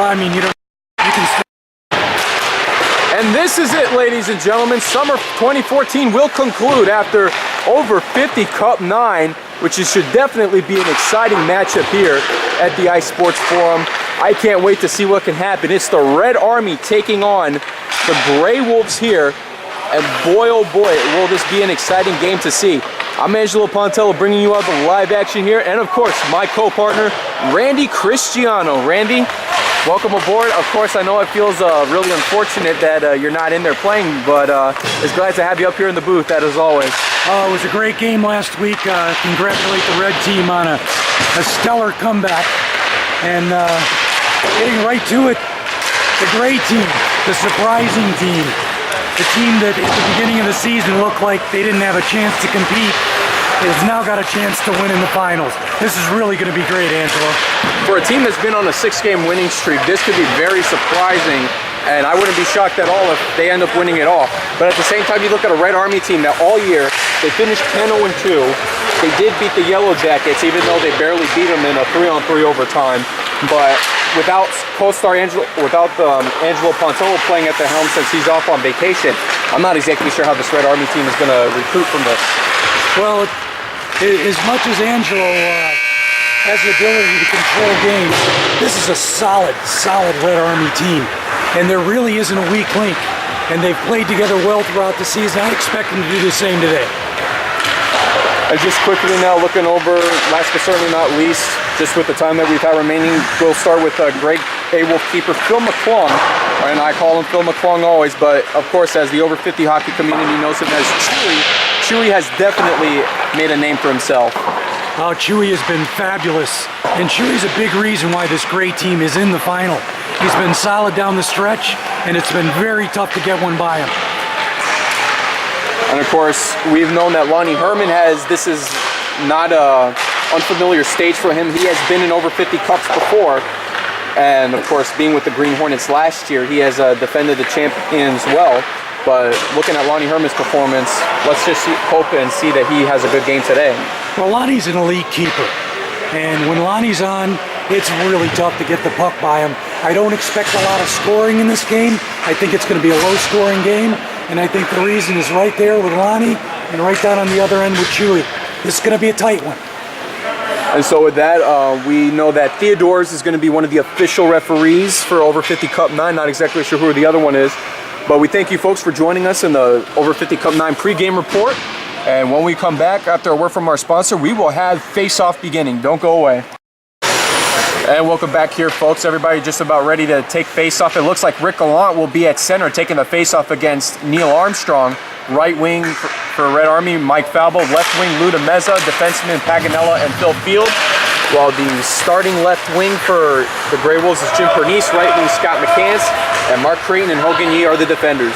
I mean, you can. And this is it, ladies and gentlemen. Summer 2014 will conclude after over 50 Cup 9, which should definitely be an exciting matchup here at the Ice Sports Forum. I can't wait to see what can happen. It's the Red Army taking on the Gray Wolves here. And boy, oh boy, will this be an exciting game to see. I'm Angelo Pontello bringing you out the live action here. And of course, my co-partner, Randy Cristiano. Randy, welcome aboard. Of course, I know it feels really unfortunate that you're not in there playing, but it's glad to have you up here in the booth, as always. It was a great game last week. Congratulate the Red team on a stellar comeback. And getting right to it, the Gray team, the surprising team, the team that at the beginning of the season looked like they didn't have a chance to compete, has now got a chance to win in the finals. This is really going to be great, Angelo. For a team that's been on a 6-game winning streak, this could be very surprising, and I wouldn't be shocked at all if they end up winning it all. But at the same time, you look at a Red Army team that all year, they finished 10-0-2. They did beat the Yellow Jackets, even though they barely beat them in a 3-on-3 overtime. But without co-star Angelo Pontello playing at the helm since he's off on vacation, I'm not exactly sure how this Red Army team is going to recruit from this. Well, as much as Angelo has the ability to control games, this is a solid Red Army team. And there really isn't a weak link. And they've played together well throughout the season. I expect them to do the same today. And just quickly now, looking over, last but certainly not least, just with the time that we've had remaining, we'll start with Greg A. Wolf keeper Phil McClung. And I call him Phil McClung always, but of course, as the over 50 hockey community knows him as Chewy, Chewy has definitely made a name for himself. Oh, Chewy has been fabulous. And Chewy's a big reason why this Gray team is in the final. He's been solid down the stretch, and it's been very tough to get one by him. And of course, we've known that Lonnie Herman this is not a unfamiliar stage for him. He has been in over 50 cups before. And of course, being with the Green Hornets last year, he has defended the champions well. But looking at Lonnie Herman's performance, let's just hope and see that he has a good game today. Well, Lonnie's an elite keeper. And when Lonnie's on, it's really tough to get the puck by him. I don't expect a lot of scoring in this game. I think it's going to be a low-scoring game. And I think the reason is right there with Lonnie and right down on the other end with Chewy. This is going to be a tight one. And so with that, we know that Theodores is going to be one of the official referees for Over 50 Cup 9. Not exactly sure who the other one is. But we thank you folks for joining us in the Over 50 Cup 9 pregame report. And when we come back, after a word from our sponsor, we will have face-off beginning. Don't go away. And welcome back here, folks. Everybody just about ready to take face-off. It looks like Rick Gallant will be at center taking the face-off against Neil Armstrong. Right wing for Red Army, Mike Falbo. Left wing, Lou DeMeza. Defenseman, Paganella and Phil Field. While the starting left wing for the Gray Wolves is Jim Pernice. Right wing, Scott McCants. And Mark Creighton and Hogan Yee are the defenders.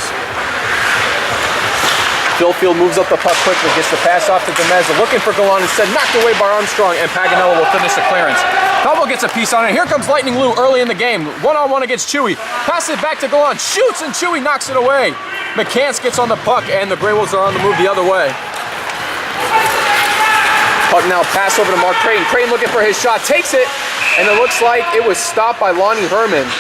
Phil Field moves up the puck quickly, gets the pass off to DeMeza, looking for Gallant instead, knocked away by Armstrong, and Paganella will finish the clearance. Falbo gets a piece on it. Here comes Lightning Lou early in the game. One-on-one against Chewy. Pass it back to Gallant, shoots, and Chewy knocks it away. McCants gets on the puck, and the Gray Wolves are on the move the other way. Puck now pass over to Mark Creighton. Creighton looking for his shot, takes it, and it looks like it was stopped by Lonnie Herman.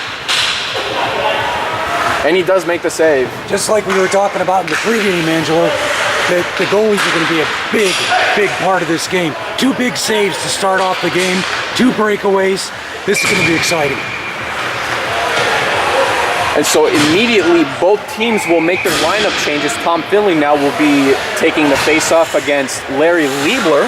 And he does make the save. Just like we were talking about in the pregame, Angelo, the goalies are going to be a big part of this game. 2 big saves to start off the game, 2 breakaways. This is going to be exciting. And so immediately both teams will make their lineup changes. Tom Finley now will be taking the face-off against Larry Liebler.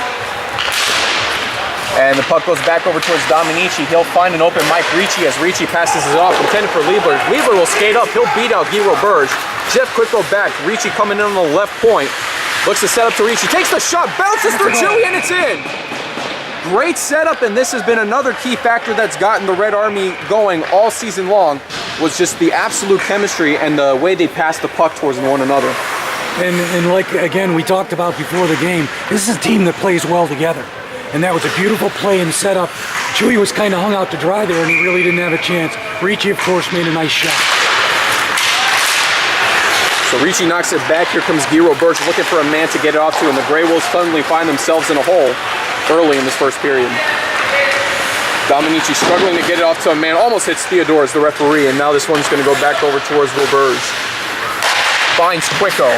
And the puck goes back over towards Dominici. He'll find an open Mike Ricci as Ricci passes it off, intended for Liebler. Liebler will skate up. He'll beat out Guy Roberge. Jeff Quicko back. Ricci coming in on the left point. Looks to set up to Ricci. Takes the shot. Bounces through Chewy, and it's in. Great setup, and this has been another key factor that's gotten the Red Army going all season long, was just the absolute chemistry and the way they pass the puck towards one another. And like, again, we talked about before the game, this is a team that plays well together. And that was a beautiful play and setup. Chewy was kind of hung out to dry there, and he really didn't have a chance. Ricci, of course, made a nice shot. So Ricci knocks it back. Here comes Guy Roberge looking for a man to get it off to, and the Gray Wolves suddenly find themselves in a hole early in this first period. Dominici struggling to get it off to a man, almost hits Theodore as the referee, and now this one's going to go back over towards Wilburge. Finds Quicko.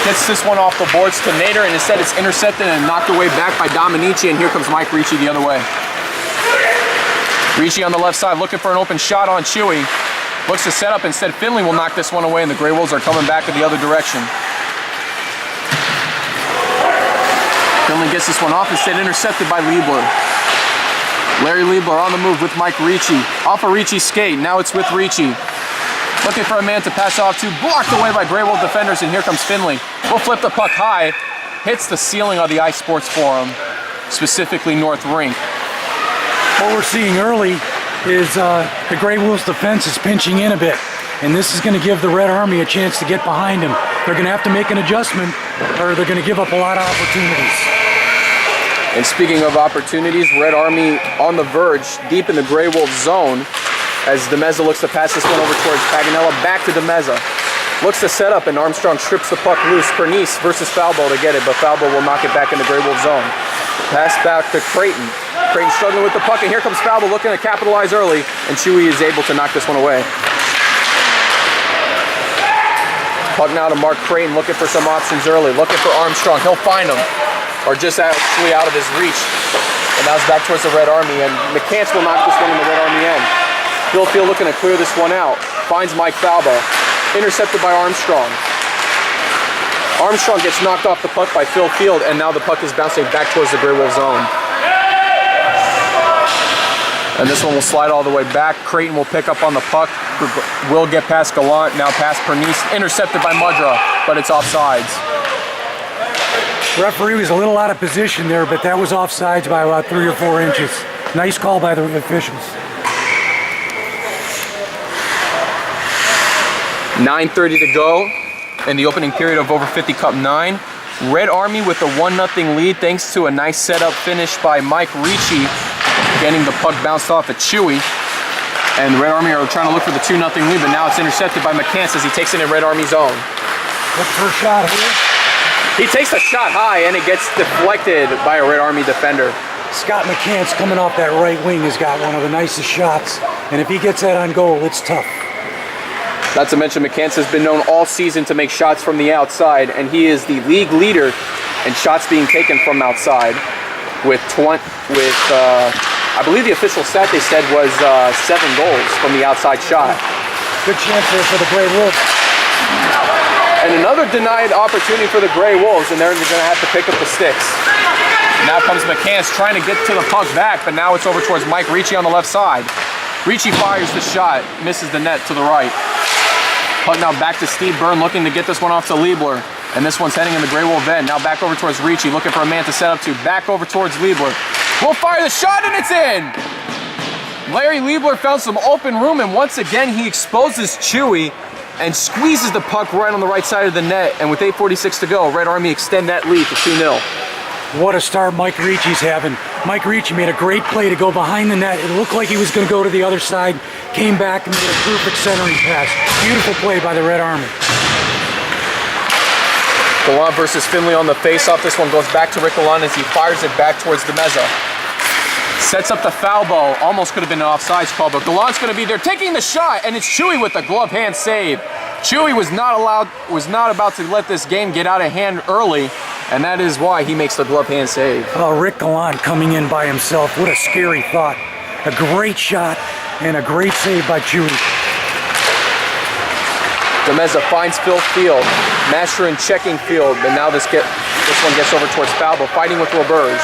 Gets this one off the boards to Nader, and instead it's intercepted and knocked away back by Dominici, and here comes Mike Ricci the other way. Ricci on the left side looking for an open shot on Chewy. Looks to set up, instead Finley will knock this one away, and the Grey Wolves are coming back in the other direction. Finley gets this one off, instead intercepted by Liebler. Larry Liebler on the move with Mike Ricci. Off of Ricci's skate, now it's with Ricci. Looking for a man to pass off to, blocked away by Grey Wolf defenders, and here comes Finley. Will flip the puck high, hits the ceiling of the Ice Sports Forum, specifically North Rink. What we're seeing early is the Grey Wolves defense is pinching in a bit, and this is going to give the Red Army a chance to get behind them. They're going to have to make an adjustment, or they're going to give up a lot of opportunities. And speaking of opportunities, Red Army on the verge, deep in the Grey Wolf zone, as Demeza looks to pass this one over towards Paganella, back to Demeza. Looks to set up, and Armstrong strips the puck loose. Pernice versus Falbo to get it, but Falbo will knock it back in the Grey Wolf zone. Pass back to Creighton. Creighton struggling with the puck, and here comes Falbo looking to capitalize early, and Chewy is able to knock this one away. Puck now to Mark Creighton, looking for some options early, looking for Armstrong. He'll find him, or just actually out of his reach. And now it's back towards the Red Army, and McCants will knock this one in the Red Army end. Phil Field looking to clear this one out. Finds Mike Falbo. Intercepted by Armstrong. Armstrong gets knocked off the puck by Phil Field, and now the puck is bouncing back towards the Grey Wolf zone. And this one will slide all the way back. Creighton will pick up on the puck. Will get past Gallant, now past Pernice. Intercepted by Mudra, but it's offsides. Referee was a little out of position there, but that was offsides by about 3 or 4 inches. Nice call by the officials. 9:30 to go in the opening period of over 50 Cup 9. Red Army with a 1-0 lead thanks to a nice setup finish by Mike Ricci, getting the puck bounced off at Chewy. And the Red Army are trying to look for the 2-0 lead, but now it's intercepted by McCants as he takes it in Red Army zone. Look for a shot here. He takes a shot high and it gets deflected by a Red Army defender. Scott McCants coming off that right wing has got one of the nicest shots, and if he gets that on goal, it's tough. Not to mention McCants has been known all season to make shots from the outside, and he is the league leader in shots being taken from outside with I believe the official stat they said was 7 goals from the outside shot. Good chance there for the Grey Wolves. And another denied opportunity for the Grey Wolves, and they're going to have to pick up the sticks. Now comes McCants trying to get to the puck back, but now it's over towards Mike Ricci on the left side. Ricci fires the shot, misses the net to the right. Puck now back to Steve Byrne, looking to get this one off to Liebler. And this one's heading in the Grey Wolf end. Now back over towards Ricci, looking for a man to set up to. Back over towards Liebler. Will fire the shot, and it's in! Larry Liebler found some open room, and once again he exposes Chewy and squeezes the puck right on the right side of the net. And with 8:46 to go, Red Army extend that lead to 2-0. What a start Mike Ricci's having. Mike Ricci made a great play to go behind the net. It looked like he was going to go to the other side. Came back and made a perfect centering pass. Beautiful play by the Red Army. Gallant versus Finley on the face-off. This one goes back to Rick Gallant as he fires it back towards Demeza. Sets up the foul ball. Almost could have been an offsides call, but Gallant's going to be there taking the shot, and it's Chewy with the glove hand save. Chewy was not about to let this game get out of hand early, and that is why he makes the glove hand save. Oh, Rick Gallant coming in by himself. What a scary thought. A great shot and a great save by Chewy. Demeza finds Phil Field. Master in checking Field, but now this one gets over towards Falbo, fighting with Roberge.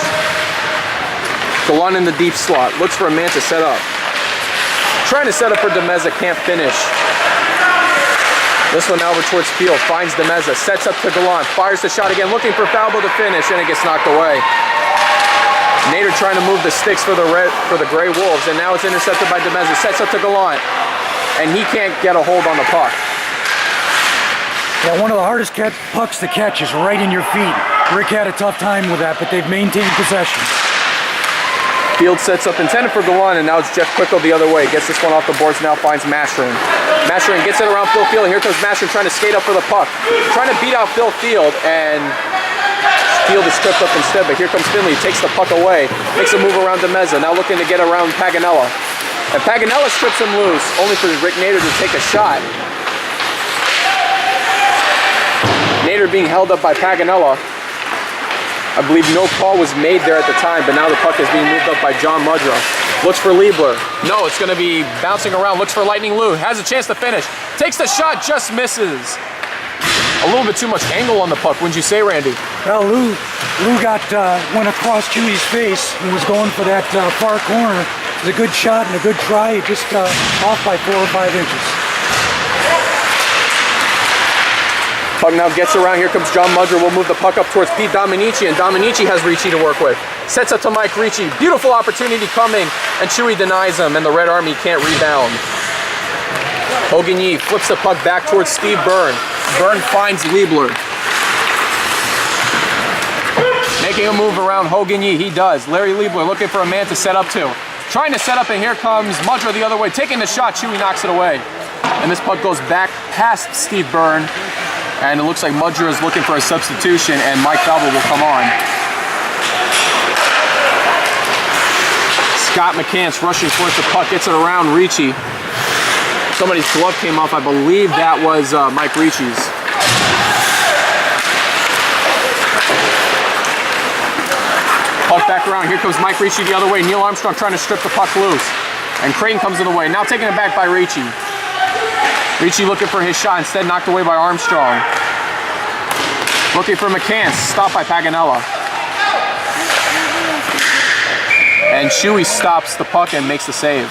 Gallant in the deep slot. Looks for a man to set up. Trying to set up for Demeza, can't finish. This one now over towards Field, finds Demeza, sets up to Gallant, fires the shot again, looking for Falbo to finish, and it gets knocked away. Nader trying to move the sticks for the Grey Wolves, and now it's intercepted by Demeza, sets up to Gallant, and he can't get a hold on the puck. Yeah, one of the hardest pucks to catch is right in your feet. Rick had a tough time with that, but they've maintained possession. Field sets up intended for Gallant, and now it's Jeff Quicko the other way. Gets this one off the boards, now finds Mascherin. Mascherin gets it around Phil Field, and here comes Mascherin trying to skate up for the puck. Trying to beat out Phil Field, and field is tripped up instead, but here comes Finley, takes the puck away, makes a move around DeMeza, now looking to get around Paganella. And Paganella strips him loose, only for Rick Nader to take a shot. Nader being held up by Paganella. I believe no call was made there at the time, but now the puck is being moved up by John Mudra. Looks for Liebler. No, it's going to be bouncing around. Looks for Lightning Lou. Has a chance to finish. Takes the shot, just misses. A little bit too much angle on the puck, wouldn't you say, Randy? Well, Lou went across Chewy's face and was going for that far corner. It was a good shot and a good try, just off by 4 or 5 inches. Puck now gets around. Here comes John Mudra. Will move the puck up towards Pete Dominici, and Dominici has Ricci to work with. Sets up to Mike Ricci. Beautiful opportunity coming, and Chewy denies him, and the Red Army can't rebound. Hogany flips the puck back towards Steve Byrne. Byrne finds Liebler. Making a move around Hogany, he does. Larry Liebler looking for a man to set up to. Trying to set up, and here comes Mudra the other way. Taking the shot, Chewy knocks it away. And this puck goes back past Steve Byrne. And it looks like Mudra is looking for a substitution, and Mike Falbo will come on. Scott McCants rushing towards the puck, gets it around Ricci. Somebody's glove came off. I believe that was Mike Ricci's. Puck back around. Here comes Mike Ricci the other way. Neil Armstrong trying to strip the puck loose. And Creighton comes in the way. Now taking it back by Ricci. Ricci looking for his shot, instead knocked away by Armstrong. Looking for McCants, stopped by Paganella. And Chewy stops the puck and makes the save.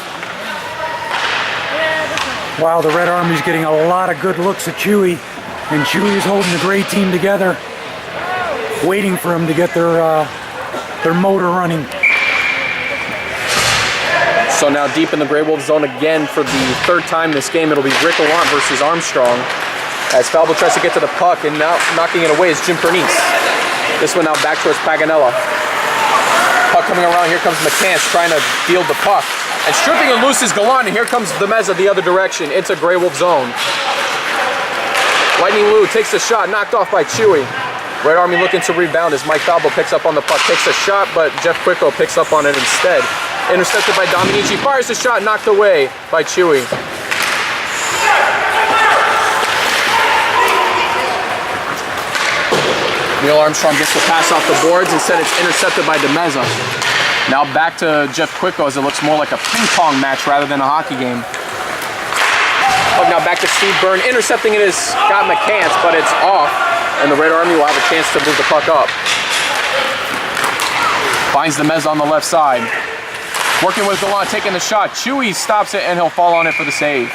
Wow, the Red Army's getting a lot of good looks at Chewy, and Chewy is holding the gray team together, waiting for him to get their motor running. So now deep in the Grey Wolves zone again for the 3rd time this game. It'll be Rick Gallant versus Armstrong. As Falbo tries to get to the puck, and now knocking it away is Jim Pernice. This one now back towards Paganella. Puck coming around, here comes McCants trying to field the puck. And stripping it loose is Gallant, and here comes DeMeza the other direction. It's a Grey Wolf zone. Lightning Lou takes the shot, knocked off by Chewy. Red Army looking to rebound as Mike Falbo picks up on the puck, takes a shot, but Jeff Quicko picks up on it instead. Intercepted by Dominici, fires the shot, knocked away by Chewy. Neil Armstrong gets the pass off the boards, instead it's intercepted by DeMeza. Now back to Jeff Quicko as it looks more like a ping pong match rather than a hockey game. Oh, now back to Steve Byrne, intercepting it is Scott McCants, but it's off, and the Red Army will have a chance to move the puck up. Finds DeMeza on the left side. Working with Gallant, taking the shot. Chewy stops it, and he'll fall on it for the save.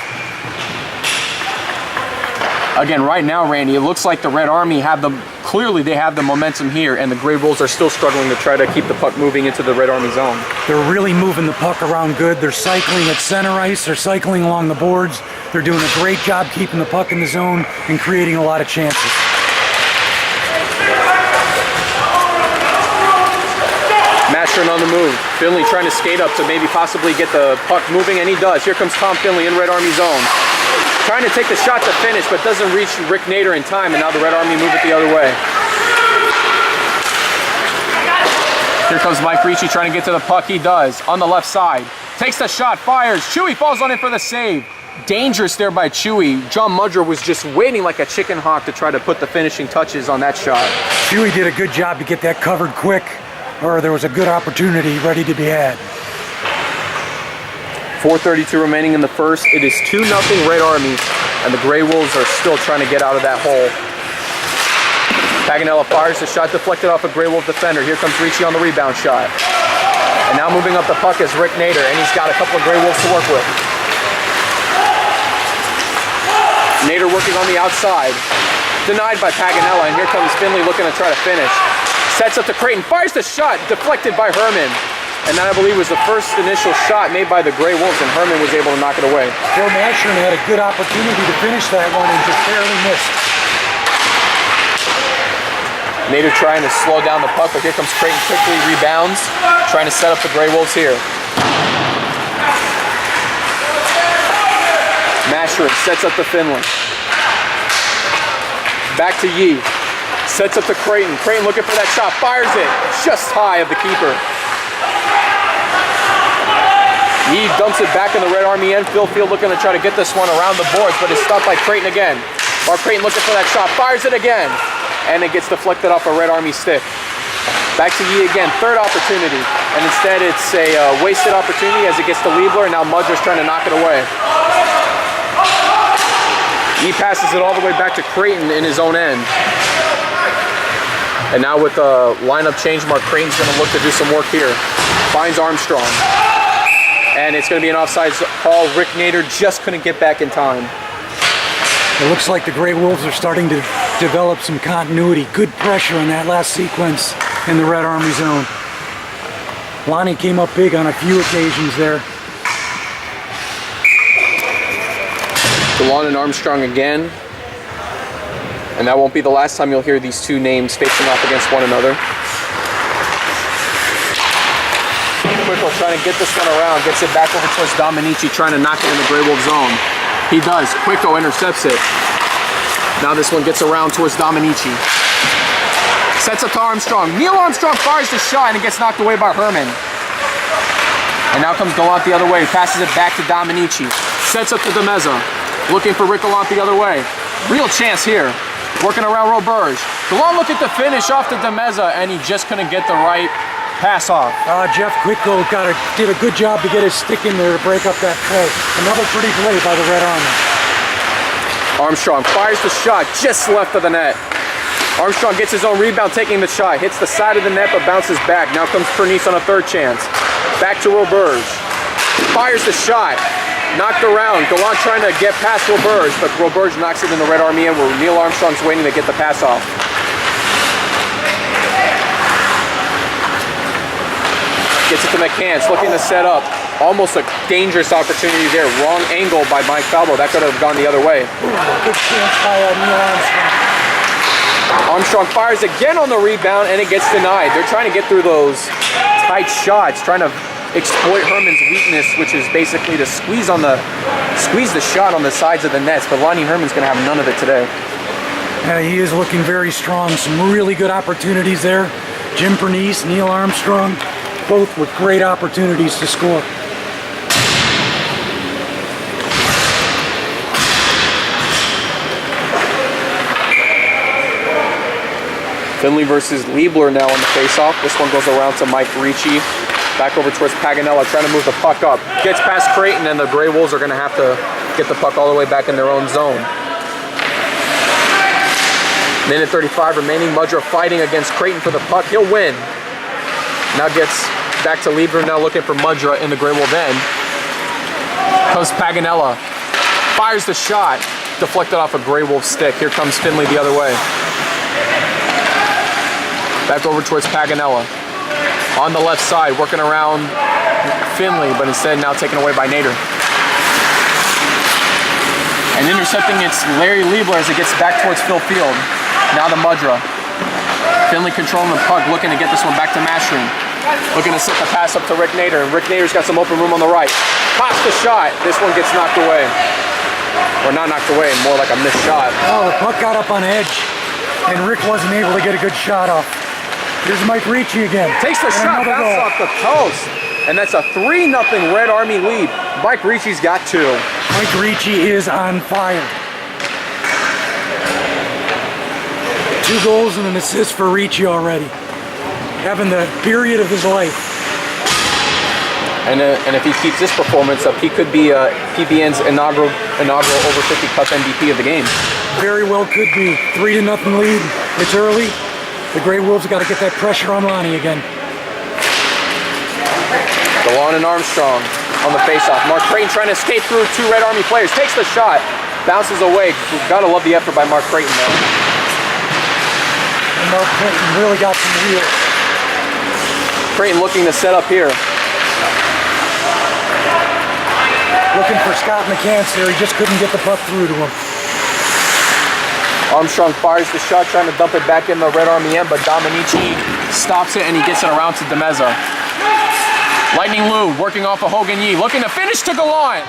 Again, right now, Randy, it looks like the Red Army clearly they have the momentum here, and the Grey Wolves are still struggling to try to keep the puck moving into the Red Army zone. They're really moving the puck around good. They're cycling at center ice. They're cycling along the boards. They're doing a great job keeping the puck in the zone and creating a lot of chances. Mastering on the move. Finley trying to skate up to maybe possibly get the puck moving, and he does. Here comes Tom Finley in Red Army zone. Trying to take the shot to finish, but doesn't reach Rick Nader in time, and now the Red Army move it the other way. Here comes Mike Ricci trying to get to the puck. He does. On the left side. Takes the shot, fires. Chewy falls on it for the save. Dangerous there by Chewy. John Mudra was just waiting like a chicken hawk to try to put the finishing touches on that shot. Chewy did a good job to get that covered quick, or there was a good opportunity ready to be had. 4:32 remaining in the first. It is 2-0 Red Army, and the Grey Wolves are still trying to get out of that hole. Paganella fires the shot, deflected off a Grey Wolf defender. Here comes Ricci on the rebound shot. And now moving up the puck is Rick Nader, and he's got a couple of Grey Wolves to work with. Nader working on the outside. Denied by Paganella, and here comes Finley looking to try to finish. Sets up to Creighton, fires the shot, deflected by Herman. And that, I believe, was the first initial shot made by the Grey Wolves, and Herman was able to knock it away. Joe Mashern had a good opportunity to finish that one and just barely missed. Nader trying to slow down the puck, but here comes Creighton quickly, rebounds, trying to set up the Grey Wolves here. Mashern sets up to Finley. Back to Yee. Sets up to Creighton. Creighton looking for that shot. Fires it. Just high of the keeper. He dumps it back in the Red Army end. Phil Field looking to try to get this one around the boards, but it's stopped by Creighton again. Mark Creighton looking for that shot. Fires it again. And it gets deflected off a Red Army stick. Back to Yee again. Third opportunity. And instead it's a wasted opportunity as it gets to Liebler, and now Mudra's trying to knock it away. He passes it all the way back to Creighton in his own end. And now with the lineup change, Mark Creighton's going to look to do some work here. Finds Armstrong. And it's going to be an offside call. Rick Nader just couldn't get back in time. It looks like the Grey Wolves are starting to develop some continuity. Good pressure in that last sequence in the Red Army zone. Lonnie came up big on a few occasions there. DeLon and Armstrong again. And that won't be the last time you'll hear these two names facing off against one another. Quicko trying to get this one around, gets it back over towards Dominici, trying to knock it in the Grey Wolf zone. He does. Quicko intercepts it. Now this one gets around towards Dominici. Sets up to Armstrong. Neil Armstrong fires the shot and it gets knocked away by Herman. And now comes Gallant the other way. Passes it back to Dominici. Sets up to Demeza. Looking for Rick Gallant the other way. Real chance here. Working around Roberge. Gallant looking to finish off to Demeza, and he just couldn't get the right pass off. Jeff Quicko did a good job to get his stick in there to break up that play. Another pretty play by the Red Army. Armstrong fires the shot just left of the net. Armstrong gets his own rebound, taking the shot. Hits the side of the net, but bounces back. Now comes Pernice on a third chance. Back to Roberge. Fires the shot. Knocked around. Gallant trying to get past Roberge, but Roberge knocks it in the Red Army end where Neil Armstrong's waiting to get the pass off. Gets it to McCants, looking to set up. Almost a dangerous opportunity there. Wrong angle by Mike Falbo. That could have gone the other way. Good chance by Neil Armstrong. Armstrong fires again on the rebound, and it gets denied. They're trying to get through those tight shots, trying to exploit Herman's weakness, which is basically to squeeze the shot on the sides of the nets, but Lonnie Herman's going to have none of it today. He is looking very strong. Some really good opportunities there. Jim Pernice, Neil Armstrong, both with great opportunities to score. Finley versus Liebler now on the face-off. This one goes around to Mike Ricci. Back over towards Paganella, trying to move the puck up. Gets past Creighton, and the Grey Wolves are going to have to get the puck all the way back in their own zone. Minute 35 remaining. Mudra fighting against Creighton for the puck. He'll win. Now gets back to Liebler, now looking for Mudra in the Grey Wolf end. Comes Paganella. Fires the shot. Deflected off a Grey Wolf stick. Here comes Finley the other way. Back over towards Paganella. On the left side, working around Finley, but instead now taken away by Nader. And intercepting, it's Larry Liebler as it gets back towards Phil Field. Now the Mudra. Finley controlling the puck, looking to get this one back to Mastering. Looking to set the pass up to Rick Nader, and Rick Nader's got some open room on the right. Pops the shot. This one gets knocked away. Or not knocked away, more like a missed shot. Oh, the puck got up on edge, and Rick wasn't able to get a good shot off. Here's Mike Ricci again. Takes the shot, bounces off the post. And that's a 3-0 Red Army lead. Mike Ricci's got two. Mike Ricci is on fire. 2 goals and an assist for Ricci already. Having the period of his life. And if he keeps this performance up, he could be PBN's inaugural over 50 Cup MVP of the game. Very well could be. 3-0 lead. It's early. The Grey Wolves got to get that pressure on Lonnie again. DeLon and Armstrong on the faceoff. Mark Creighton trying to skate through 2 Red Army players. Takes the shot. Bounces away. Gotta love the effort by Mark Creighton though. And Mark Creighton really got some wheels. Creighton looking to set up here. Looking for Scott McCants there. He just couldn't get the puck through to him. Armstrong fires the shot, trying to dump it back in the Red Army end, but Dominici stops it and he gets it around to Demeza. Lightning Lou working off of Hogan Yee, looking to finish to Gallant,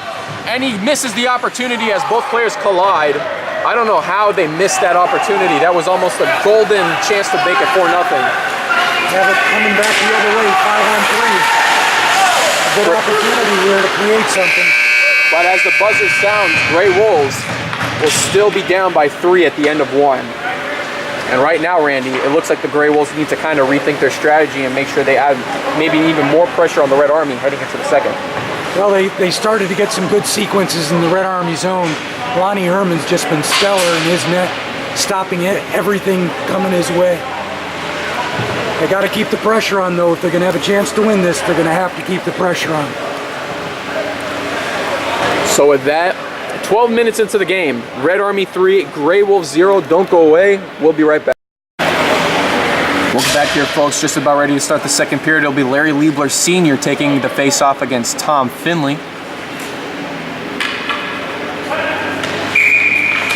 and he misses the opportunity as both players collide I don't know how they missed that opportunity. That was almost a golden chance to make it 4-0. Have it coming back the other way, 5-on-3. A good opportunity here to create something. But as the buzzer sounds, Grey Wolves will still be down by 3 at the end of 1. And right now, Randy, it looks like the Grey Wolves need to kind of rethink their strategy and make sure they add maybe even more pressure on the Red Army heading into the second. Well, they started to get some good sequences in the Red Army zone. Lonnie Herman's just been stellar in his net, stopping everything coming his way. They got to keep the pressure on, though. If they're going to have a chance to win this, they're going to have to keep the pressure on. So with that, 12 minutes into the game, Red Army 3, Grey Wolves 0. Don't go away. We'll be right back. Welcome back here, folks. Just about ready to start the second period. It'll be Larry Liebler Sr. taking the face-off against Tom Finley.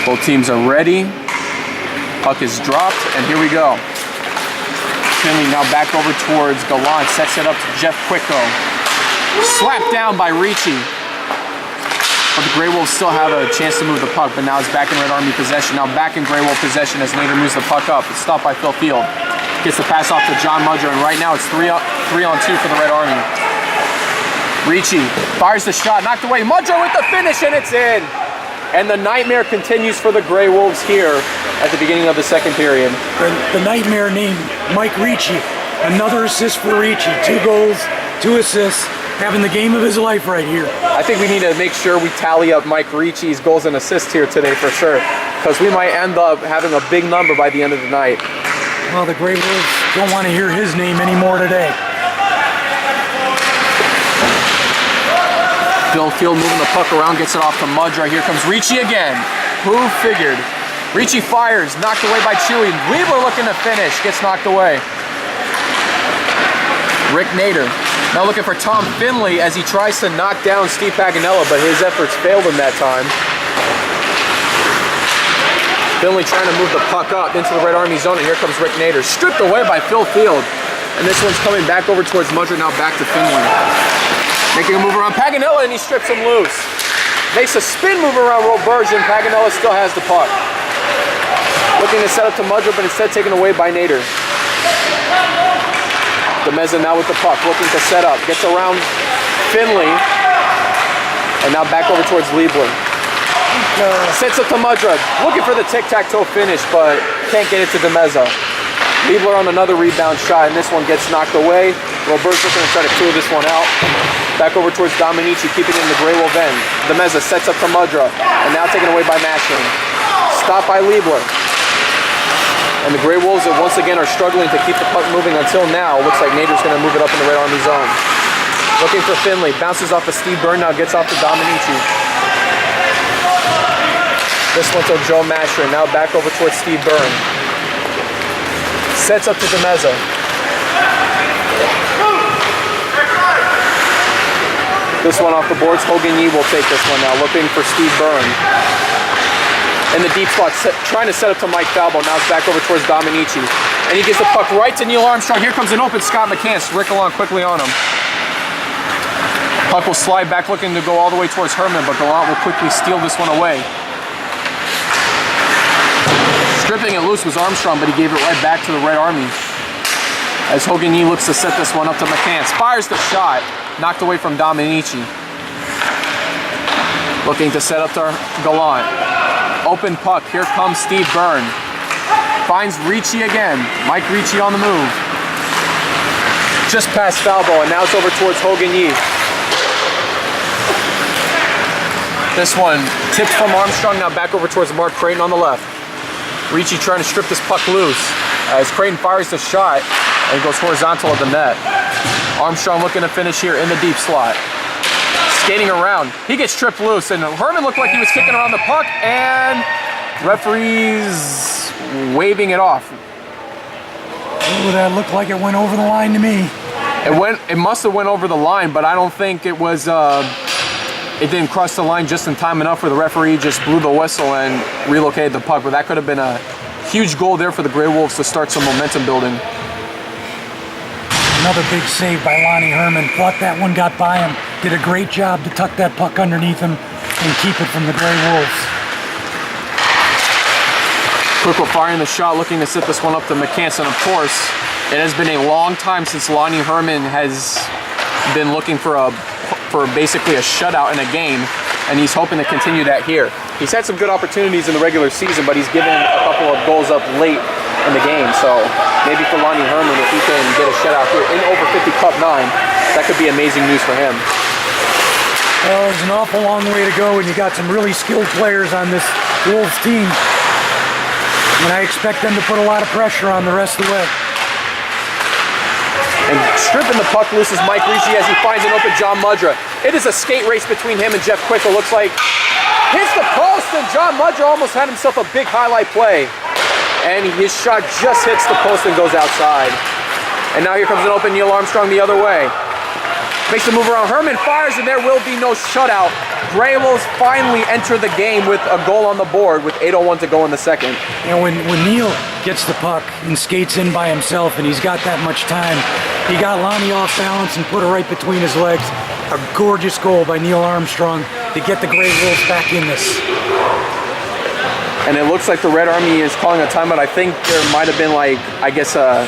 Both teams are ready. Puck is dropped, and here we go. Finley now back over towards Gallant. Sets it up to Jeff Quicko. Slapped down by Ricci. But the Grey Wolves still have a chance to move the puck, but now it's back in Red Army possession. Now back in Grey Wolf possession as Nader moves the puck up. It's stopped by Phil Field. Gets the pass off to John Mudger, and right now it's 3-on-2 for the Red Army. Ricci fires the shot, knocked away. Mudger with the finish, and it's in. And the nightmare continues for the Grey Wolves here at the beginning of the second period. The nightmare named Mike Ricci. Another assist for Ricci. 2 goals, 2 assists. Having the game of his life right here. I think we need to make sure we tally up Mike Ricci's goals and assists here today for sure, because we might end up having a big number by the end of the night. Well, the Grey Wolves don't want to hear his name anymore today. Phil Field moving the puck around, gets it off to Mudra. Here comes Ricci again. Who figured? Ricci fires, knocked away by Chewy. Weaver looking to finish, gets knocked away. Rick Nader now looking for Tom Finley as he tries to knock down Steve Paganella, but his efforts failed him that time. Finley trying to move the puck up into the Red Army zone, and here comes Rick Nader. Stripped away by Phil Field. And this one's coming back over towards Mudger, now back to Finley. Making a move around Paganella, and he strips him loose. Makes a spin move around Roberge, and Paganella still has the puck. Looking to set up to Mudger, but instead taken away by Nader. Demeza now with the puck, looking to set up. Gets around Finley. And now back over towards Liebler. Sets up to Mudra. Looking for the tic-tac-toe finish, but can't get it to Demeza. Liebler on another rebound shot, and this one gets knocked away. Robert's looking to try to clear this one out. Back over towards Dominici, keeping it in the Grey Wolf end. Demeza sets up to Mudra, and now taken away by Mashing. Stopped by Liebler. And the Grey Wolves once again are struggling to keep the puck moving until now. Looks like Nader's going to move it up in the Red Army zone. Looking for Finley. Bounces off of Steve Byrne, now gets off to Dominici. This one to Joe Masher. Now back over towards Steve Byrne. Sets up to Demeza. This one off the boards. Hogan Yee will take this one now. Looking for Steve Byrne. In the deep spot, trying to set up to Mike Falbo. Now it's back over towards Dominici. And he gets the puck right to Neil Armstrong. Here comes an open Scott McCann. Rick along quickly on him. Puck will slide back, looking to go all the way towards Herman, but Gallant will quickly steal this one away. Stripping it loose was Armstrong, but he gave it right back to the Red Army. As Hogan Yee looks to set this one up to McCann. Fires the shot. Knocked away from Dominici. Looking to set up to Gallant. Open puck, here comes Steve Byrne. Finds Ricci again. Mike Ricci on the move. Just past Falbo, and now it's over towards Hogan Yee. This one tipped from Armstrong, now back over towards Mark Creighton on the left. Ricci trying to strip this puck loose as Creighton fires the shot and goes horizontal of the net. Armstrong looking to finish here in the deep slot. Skating around, he gets stripped loose, and Herman looked like he was kicking around the puck, and referee's waving it off. Ooh, that looked like it went over the line to me. It must have went over the line, but I don't think it was. It didn't cross the line just in time enough where the referee just blew the whistle and relocated the puck. But that could have been a huge goal there for the Grey Wolves to start some momentum building. Another big save by Lonnie Herman. Thought that one got by him. Did a great job to tuck that puck underneath him and keep it from the Grey Wolves. Quick firing the shot, looking to set this one up to McCanson. Of course, it has been a long time since Lonnie Herman has been looking for basically a shutout in a game, and he's hoping to continue that here. He's had some good opportunities in the regular season, but he's given a couple of goals up late in the game. So maybe for Lonnie Herman, if he can get a shutout here in over 50 Cup 9, that could be amazing news for him. Well, there's an awful long way to go, and you got some really skilled players on this Wolves team. And I expect them to put a lot of pressure on the rest of the way. And stripping the puck loose is Mike Ricci as he finds an open John Mudra. It is a skate race between him and Jeff Quick. It looks like hits the post, and John Mudra almost had himself a big highlight play. And his shot just hits the post and goes outside. And now here comes an open Neil Armstrong the other way. Makes the move around. Herman fires, and there will be no shutout. Grey Wolves finally enter the game with a goal on the board with 8:01 to go in the second. You know, when Neil gets the puck and skates in by himself and he's got that much time, he got Lonnie off balance and put it right between his legs. A gorgeous goal by Neil Armstrong to get the Grey Wolves back in this. And it looks like the Red Army is calling a timeout. I think there might have been, like, I guess a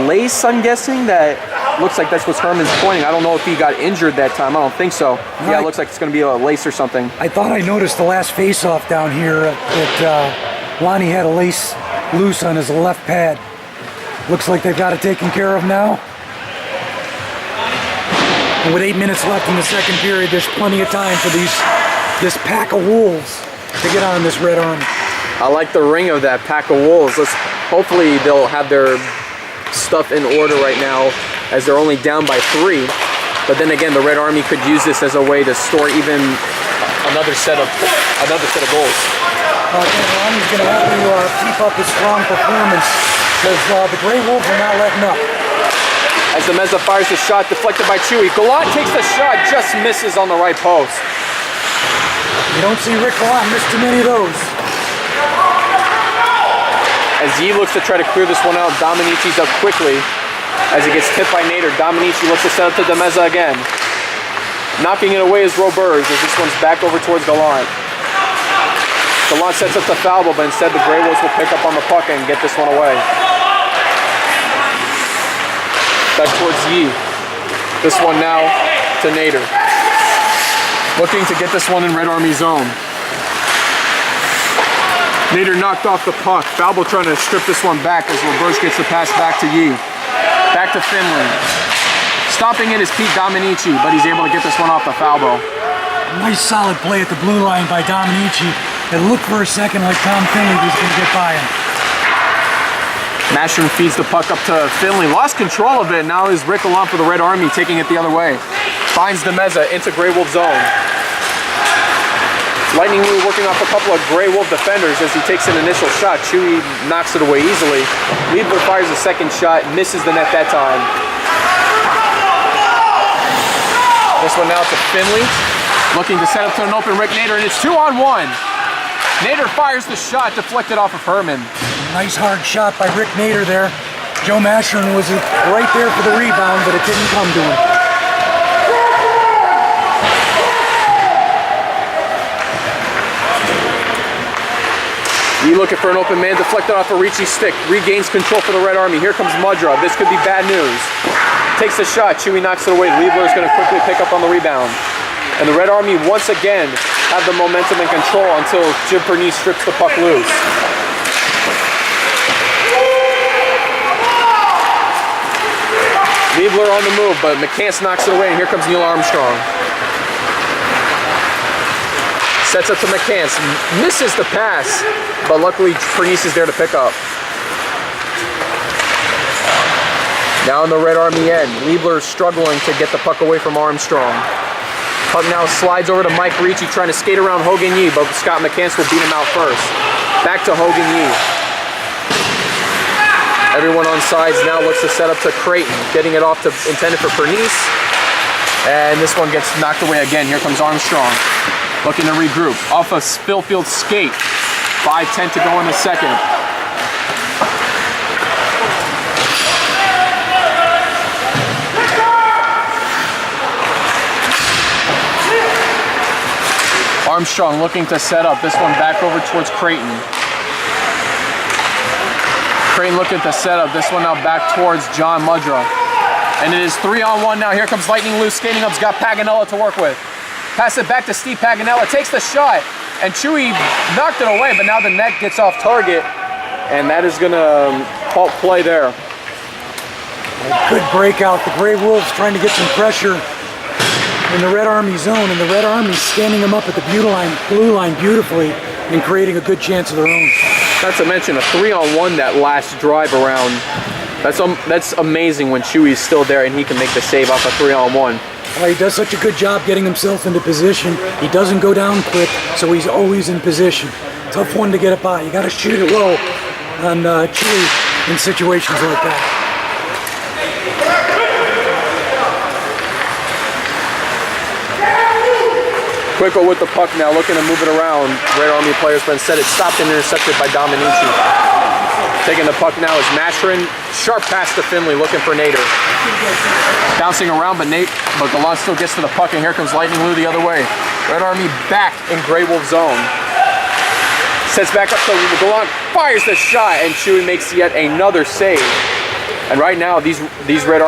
lace, I'm guessing, that looks like that's what Herman's pointing. I don't know if he got injured that time. I don't think so. No, yeah, it looks like it's going to be a lace or something. I thought I noticed the last face-off down here that Lonnie had a lace loose on his left pad. Looks like they've got it taken care of now. And with 8 minutes left in the second period, there's plenty of time for this pack of wolves to get on this Red Army. I like the ring of that pack of wolves. Hopefully they'll have their stuff in order right now, as they're only down by 3. But then again, the Red Army could use this as a way to store even another set of goals. Lonnie's going to have to keep up his strong performance because the Grey Wolves are not letting up. As the Meza fires the shot, deflected by Chewy. Gallant takes the shot, just misses on the right post. You don't see Rick Gallant miss too many of those. As he looks to try to clear this one out, Dominici's up quickly. As it gets tipped by Nader, Dominici looks to set up to Demeza again. Knocking it away is Robers as this one's back over towards Gallant. Gallant sets up the foul ball, but instead the Grey Wolves will pick up on the puck and get this one away. Back towards Yi. This one now to Nader. Looking to get this one in Red Army zone. Nader knocked off the puck. Falbo trying to strip this one back as Robers gets the pass back to Yi. Back to Finley. Stopping it is Pete Dominici, but he's able to get this one off the Falbo. Nice solid play at the blue line by Dominici. It looked for a second like Tom Finley was going to get by him. Mashroom feeds the puck up to Finley. Lost control of it. Now is Rick Gallant for the Red Army taking it the other way. Finds Demeza into Grey Wolf zone. Lightning Lou working off a couple of Grey Wolf defenders as he takes an initial shot. Chewy knocks it away easily. Liebler fires a second shot, misses the net that time. This one now to Finley. Looking to set up to an open Rick Nader, and it's 2-on-1. Nader fires the shot, deflected off of Herman. Nice hard shot by Rick Nader there. Joe Mashron was right there for the rebound, but it didn't come to him. He looking for an open man, deflected off a Ricci's stick. Regains control for the Red Army. Here comes Mudra. This could be bad news. Takes the shot. Chewy knocks it away. Liebler is going to quickly pick up on the rebound. And the Red Army once again have the momentum and control until Jim Pernice strips the puck loose. Liebler on the move, but McCants knocks it away, and here comes Neil Armstrong. Sets up to McCants, misses the pass, but luckily Pernice is there to pick up. Now in the Red Army end, Liebler struggling to get the puck away from Armstrong. Puck now slides over to Mike Ricci trying to skate around Hogan Yee, but Scott McCants will beat him out first. Back to Hogan Yee. Everyone on sides now looks to set up to Creighton, getting it off to intended for Pernice. And this one gets knocked away again. Here comes Armstrong. Looking to regroup. Off a Spillfield skate. 5:10 to go in the second. Armstrong looking to set up. This one back over towards Creighton. Creighton looking at the setup. This one now back towards John Mudra. And it is 3-on-1 now. Here comes Lightning loose. Skating up's got Paganella to work with. Pass it back to Steve Paganella. Takes the shot. And Chewy knocked it away, but now the net gets off target. And that is going to halt play there. Good breakout. The Gray Wolves trying to get some pressure in the Red Army zone, and the Red Army standing them up at the blue line beautifully and creating a good chance of their own. Not to mention a 3-on-1 that last drive around. That's amazing when Chewy's still there and he can make the save off a 3-on-1. Well, he does such a good job getting himself into position. He doesn't go down quick, so he's always in position. Tough one to get it by. You got to shoot it low on Chewy in situations like that. Quicko with the puck now, looking to move it around. Red Army players, but instead it's stopped and intercepted by Dominici. Taking the puck now is Mashrin. Sharp pass to Finley, looking for Nader. Bouncing around, but Gallant still gets to the puck, and here comes Lightning Lou the other way. Red Army back in Grey Wolf zone. Sets back up to Gallant, fires the shot, and Chewy makes yet another save. And right now, this Red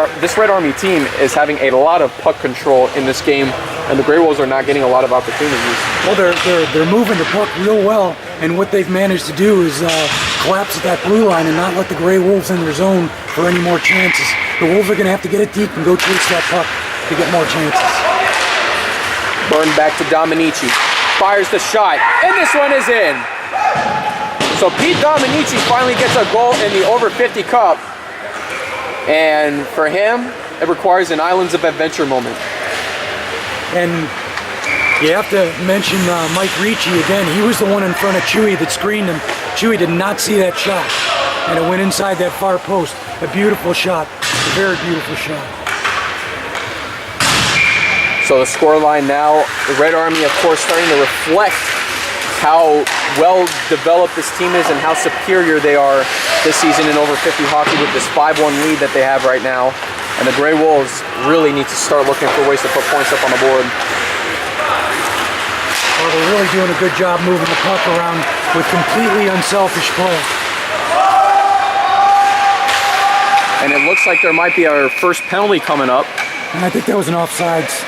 Army team is having a lot of puck control in this game, and the Grey Wolves are not getting a lot of opportunities. Well, they're moving the puck real well, and what they've managed to do is collapse at that blue line and not let the Grey Wolves in their zone for any more chances. The Wolves are going to have to get it deep and go chase that puck to get more chances. Burn back to Dominici. Fires the shot, and this one is in. So Pete Dominici finally gets a goal in the over 50 cup. And for him, it requires an Islands of Adventure moment. And you have to mention Mike Ricci again. He was the one in front of Chewy that screened him. Chewy did not see that shot, and it went inside that far post. A beautiful shot, a very beautiful shot. So the scoreline now, the Red Army, of course, starting to reflect how well developed this team is and how superior they are this season in over 50 hockey with this 5-1 lead that they have right now. And the Grey Wolves really need to start looking for ways to put points up on the board. Well, they're really doing a good job moving the puck around with completely unselfish play. And it looks like there might be our first penalty coming up. And I think that was an offsides.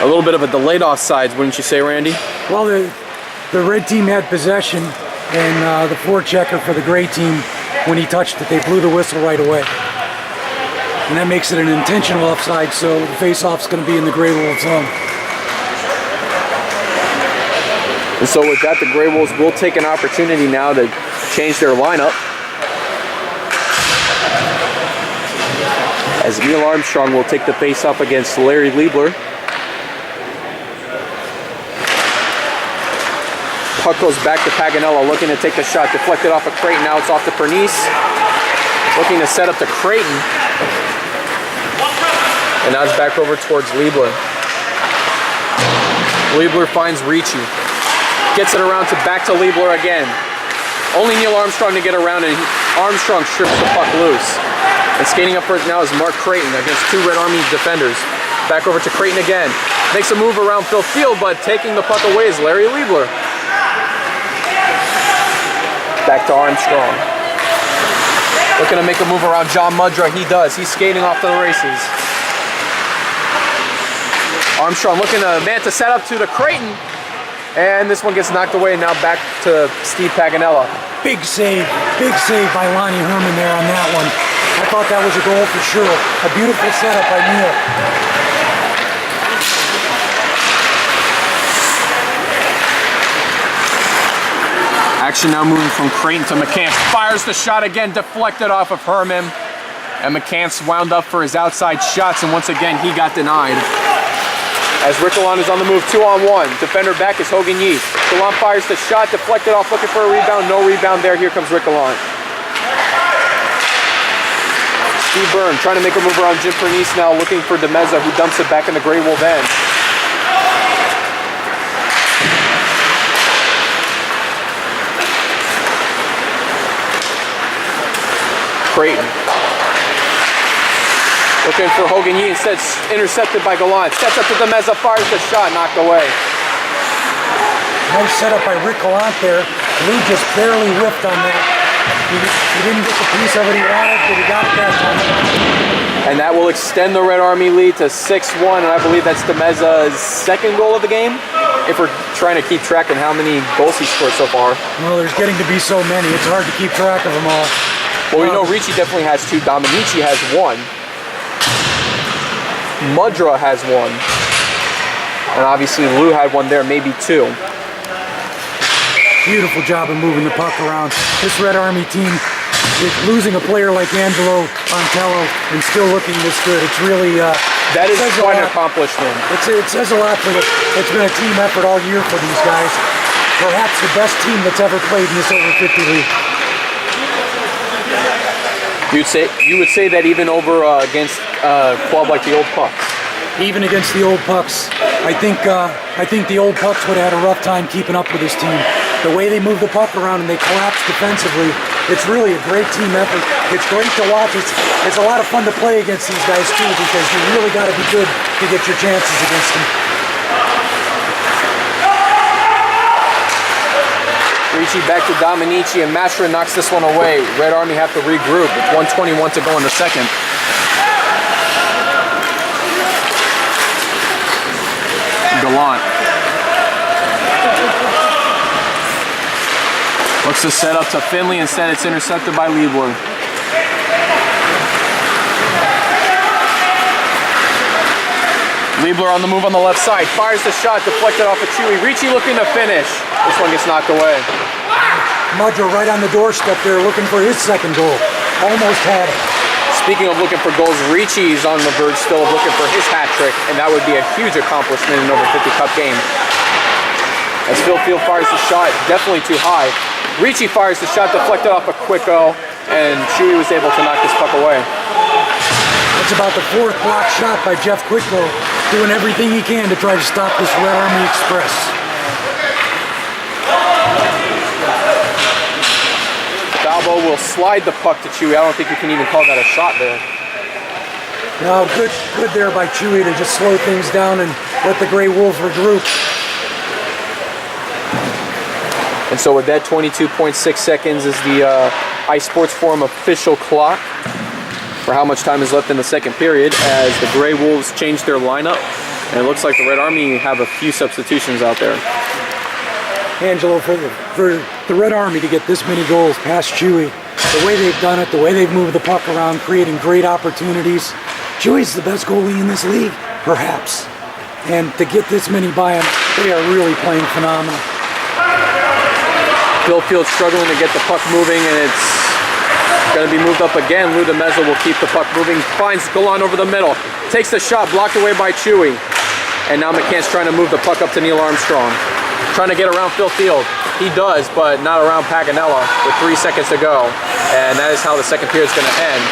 A little bit of a delayed offsides, wouldn't you say, Randy? Well, the red team had possession, and the forechecker for the gray team, when he touched it, they blew the whistle right away. And that makes it an intentional offside, so the face-off's going to be in the Grey Wolves zone. And so with that, the Grey Wolves will take an opportunity now to change their lineup. As Neil Armstrong will take the face-off against Larry Liebler. Puck goes back to Paganella, looking to take the shot, deflected off of Creighton. Now it's off to Pernice, looking to set up to Creighton. And now it's back over towards Liebler. Liebler finds Ricci, gets it around to back to Liebler again. Only Neil Armstrong to get around, and Armstrong strips the puck loose. And skating up for it now is Mark Creighton against two Red Army defenders. Back over to Creighton again. Makes a move around Phil Field, but taking the puck away is Larry Liebler. Back to Armstrong. Looking to make a move around John Mudra. He does. He's skating off to the races. Armstrong looking to set up to the Creighton. And this one gets knocked away. Now back to Steve Paganella. Big save by Lonnie Herman there on that one. I thought that was a goal for sure. A beautiful setup by Neil. Action now moving from Creighton to McCants. Fires the shot again, deflected off of Herman. And McCants wound up for his outside shots, and once again, he got denied. As Rickelon is on the move, 2-on-1. Defender back is Hogan Yee. Gallant fires the shot, deflected off, looking for a rebound. No rebound there. Here comes Rickelon. Steve Byrne trying to make a move around Jim Pernice now, looking for DeMeza, who dumps it back in the Grey Wolf end. Creighton. Looking for Hogan Yee, instead intercepted by Gallant. Sets up to DeMeza, fires the shot, knocked away. Nice setup by Rick Gallant there. Blue just barely whiffed on that. He didn't get the piece of it he wanted, but he got it that time. And that will extend the Red Army lead to 6-1, and I believe that's Demeza's second goal of the game, if we're trying to keep track of how many goals he scored so far. Well, there's getting to be so many, it's hard to keep track of them all. Well, we know Ricci definitely has 2, Dominici has 1, Mudra has 1, and obviously Lou had 1 there, maybe 2. Beautiful job of moving the puck around. This Red Army team is losing a player like Angelo Montello and still looking this good. It's really that is quite an accomplishment. It says a lot for the. It's been a team effort all year for these guys. Perhaps the best team that's ever played in this over 50 league. You would say that even over against a club like the Old Pucks. Even against the Old Pucks, I think the Old Pucks would have had a rough time keeping up with this team. The way they move the puck around and they collapse defensively, it's really a great team effort. It's great to watch. It's a lot of fun to play against these guys too, because you really got to be good to get your chances against them. Ricci back to Dominici, and Mashra knocks this one away. Red Army have to regroup with 1:21 to go in the second. Gallant looks to set up to Finley. Instead, it's intercepted by Liebler. Liebler on the move on the left side, fires the shot, deflected off of Chewy. Ricci looking to finish. This one gets knocked away. Mudra right on the doorstep there, looking for his second goal. Almost had it. Speaking of looking for goals, Ricci's on the verge still of looking for his hat trick, and that would be a huge accomplishment in an over 50 cup game. As Phil Field fires the shot, definitely too high. Ricci fires the shot, deflected off a Quicko, and Chewy was able to knock this puck away. That's about the 4th block shot by Jeff Quicko, doing everything he can to try to stop this Red Army Express. Balbo will slide the puck to Chewy. I don't think you can even call that a shot there. No, good there by Chewy to just slow things down and let the Grey Wolves regroup. And so with that, 22.6 seconds is the Ice Sports Forum official clock for how much time is left in the second period as the Grey Wolves change their lineup. And it looks like the Red Army have a few substitutions out there. Angelo, for the Red Army to get this many goals past Chewy, the way they've done it, the way they've moved the puck around, creating great opportunities. Chewy's the best goalie in this league, perhaps. And to get this many by him, they are really playing phenomenal. Phil Field struggling to get the puck moving, and it's going to be moved up again. Lou DeMezzo will keep the puck moving, finds Gallant over the middle, takes the shot, blocked away by Chewy. And now McCann's trying to move the puck up to Neil Armstrong. Trying to get around Phil Field. He does, but not around Paganella with 3 seconds to go. And that is how the second period is going to end.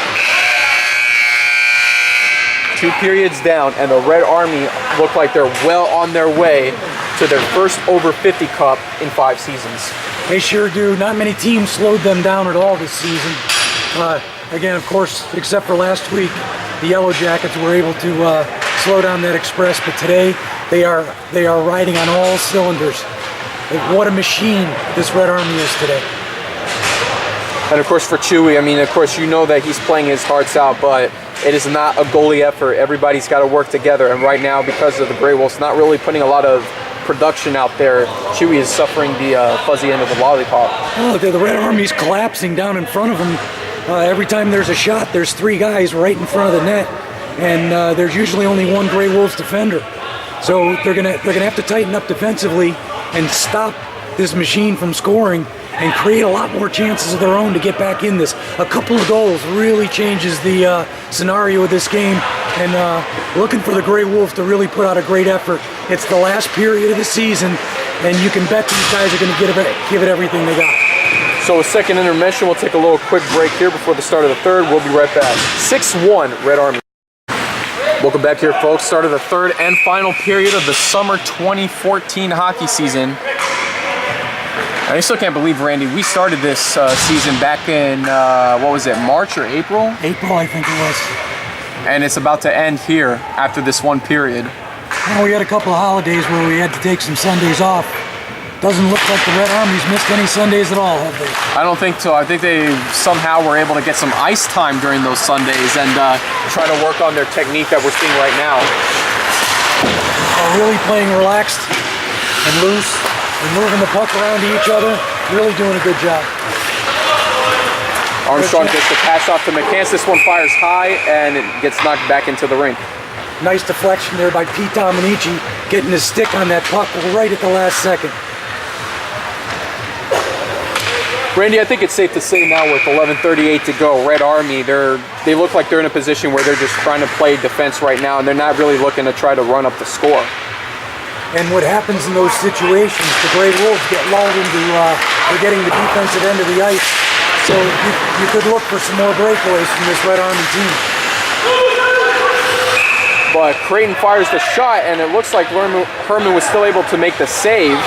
2 periods down, and the Red Army look like they're well on their way to their first over 50 cup in 5 seasons. They sure do. Not many teams slowed them down at all this season. Again, of course, except for last week, the Yellow Jackets were able to slow down that Express, but today they are riding on all cylinders. What a machine this Red Army is today. And of course for Chewy, I mean, of course you know that he's playing his hearts out, but it is not a goalie effort. Everybody's got to work together, and right now, because of the Grey Wolves not really putting a lot of production out there, Chewy is suffering the fuzzy end of the lollipop. Oh, the Red Army's collapsing down in front of him. Every time there's a shot, there's 3 guys right in front of the net, and there's usually only 1 Grey Wolves defender. So they're gonna have to tighten up defensively and stop this machine from scoring and create a lot more chances of their own to get back in this. A couple of goals really changes the scenario of this game, and looking for the Grey Wolves to really put out a great effort. It's the last period of the season, and you can bet these guys are going to give it everything they got. So a second intermission. We'll take a little quick break here before the start of the third. We'll be right back. 6-1 Red Army. Welcome back here, folks. Start of the third and final period of the summer 2014 hockey season. I still can't believe, Randy, we started this season back in, what was it, March or April? April, I think it was. And it's about to end here after this one period. Well, we had a couple of holidays where we had to take some Sundays off. Doesn't look like the Red Army's missed any Sundays at all, have they? I don't think so. I think they somehow were able to get some ice time during those Sundays and try to work on their technique that we're seeing right now. Really playing relaxed and loose and moving the puck around to each other. Really doing a good job. Armstrong gets the pass off to McCants. This one fires high and it gets knocked back into the rink. Nice deflection there by Pete Dominici, getting his stick on that puck right at the last second. Randy, I think it's safe to say now with 11:38 to go, Red Army, they look like they're in a position where they're just trying to play defense right now, and they're not really looking to try to run up the score. And what happens in those situations, the Grey Wolves get lulled into forgetting the defensive end of the ice. So you could look for some more breakaways from this Red Army team. But Creighton fires the shot, and it looks like Herman was still able to make the save.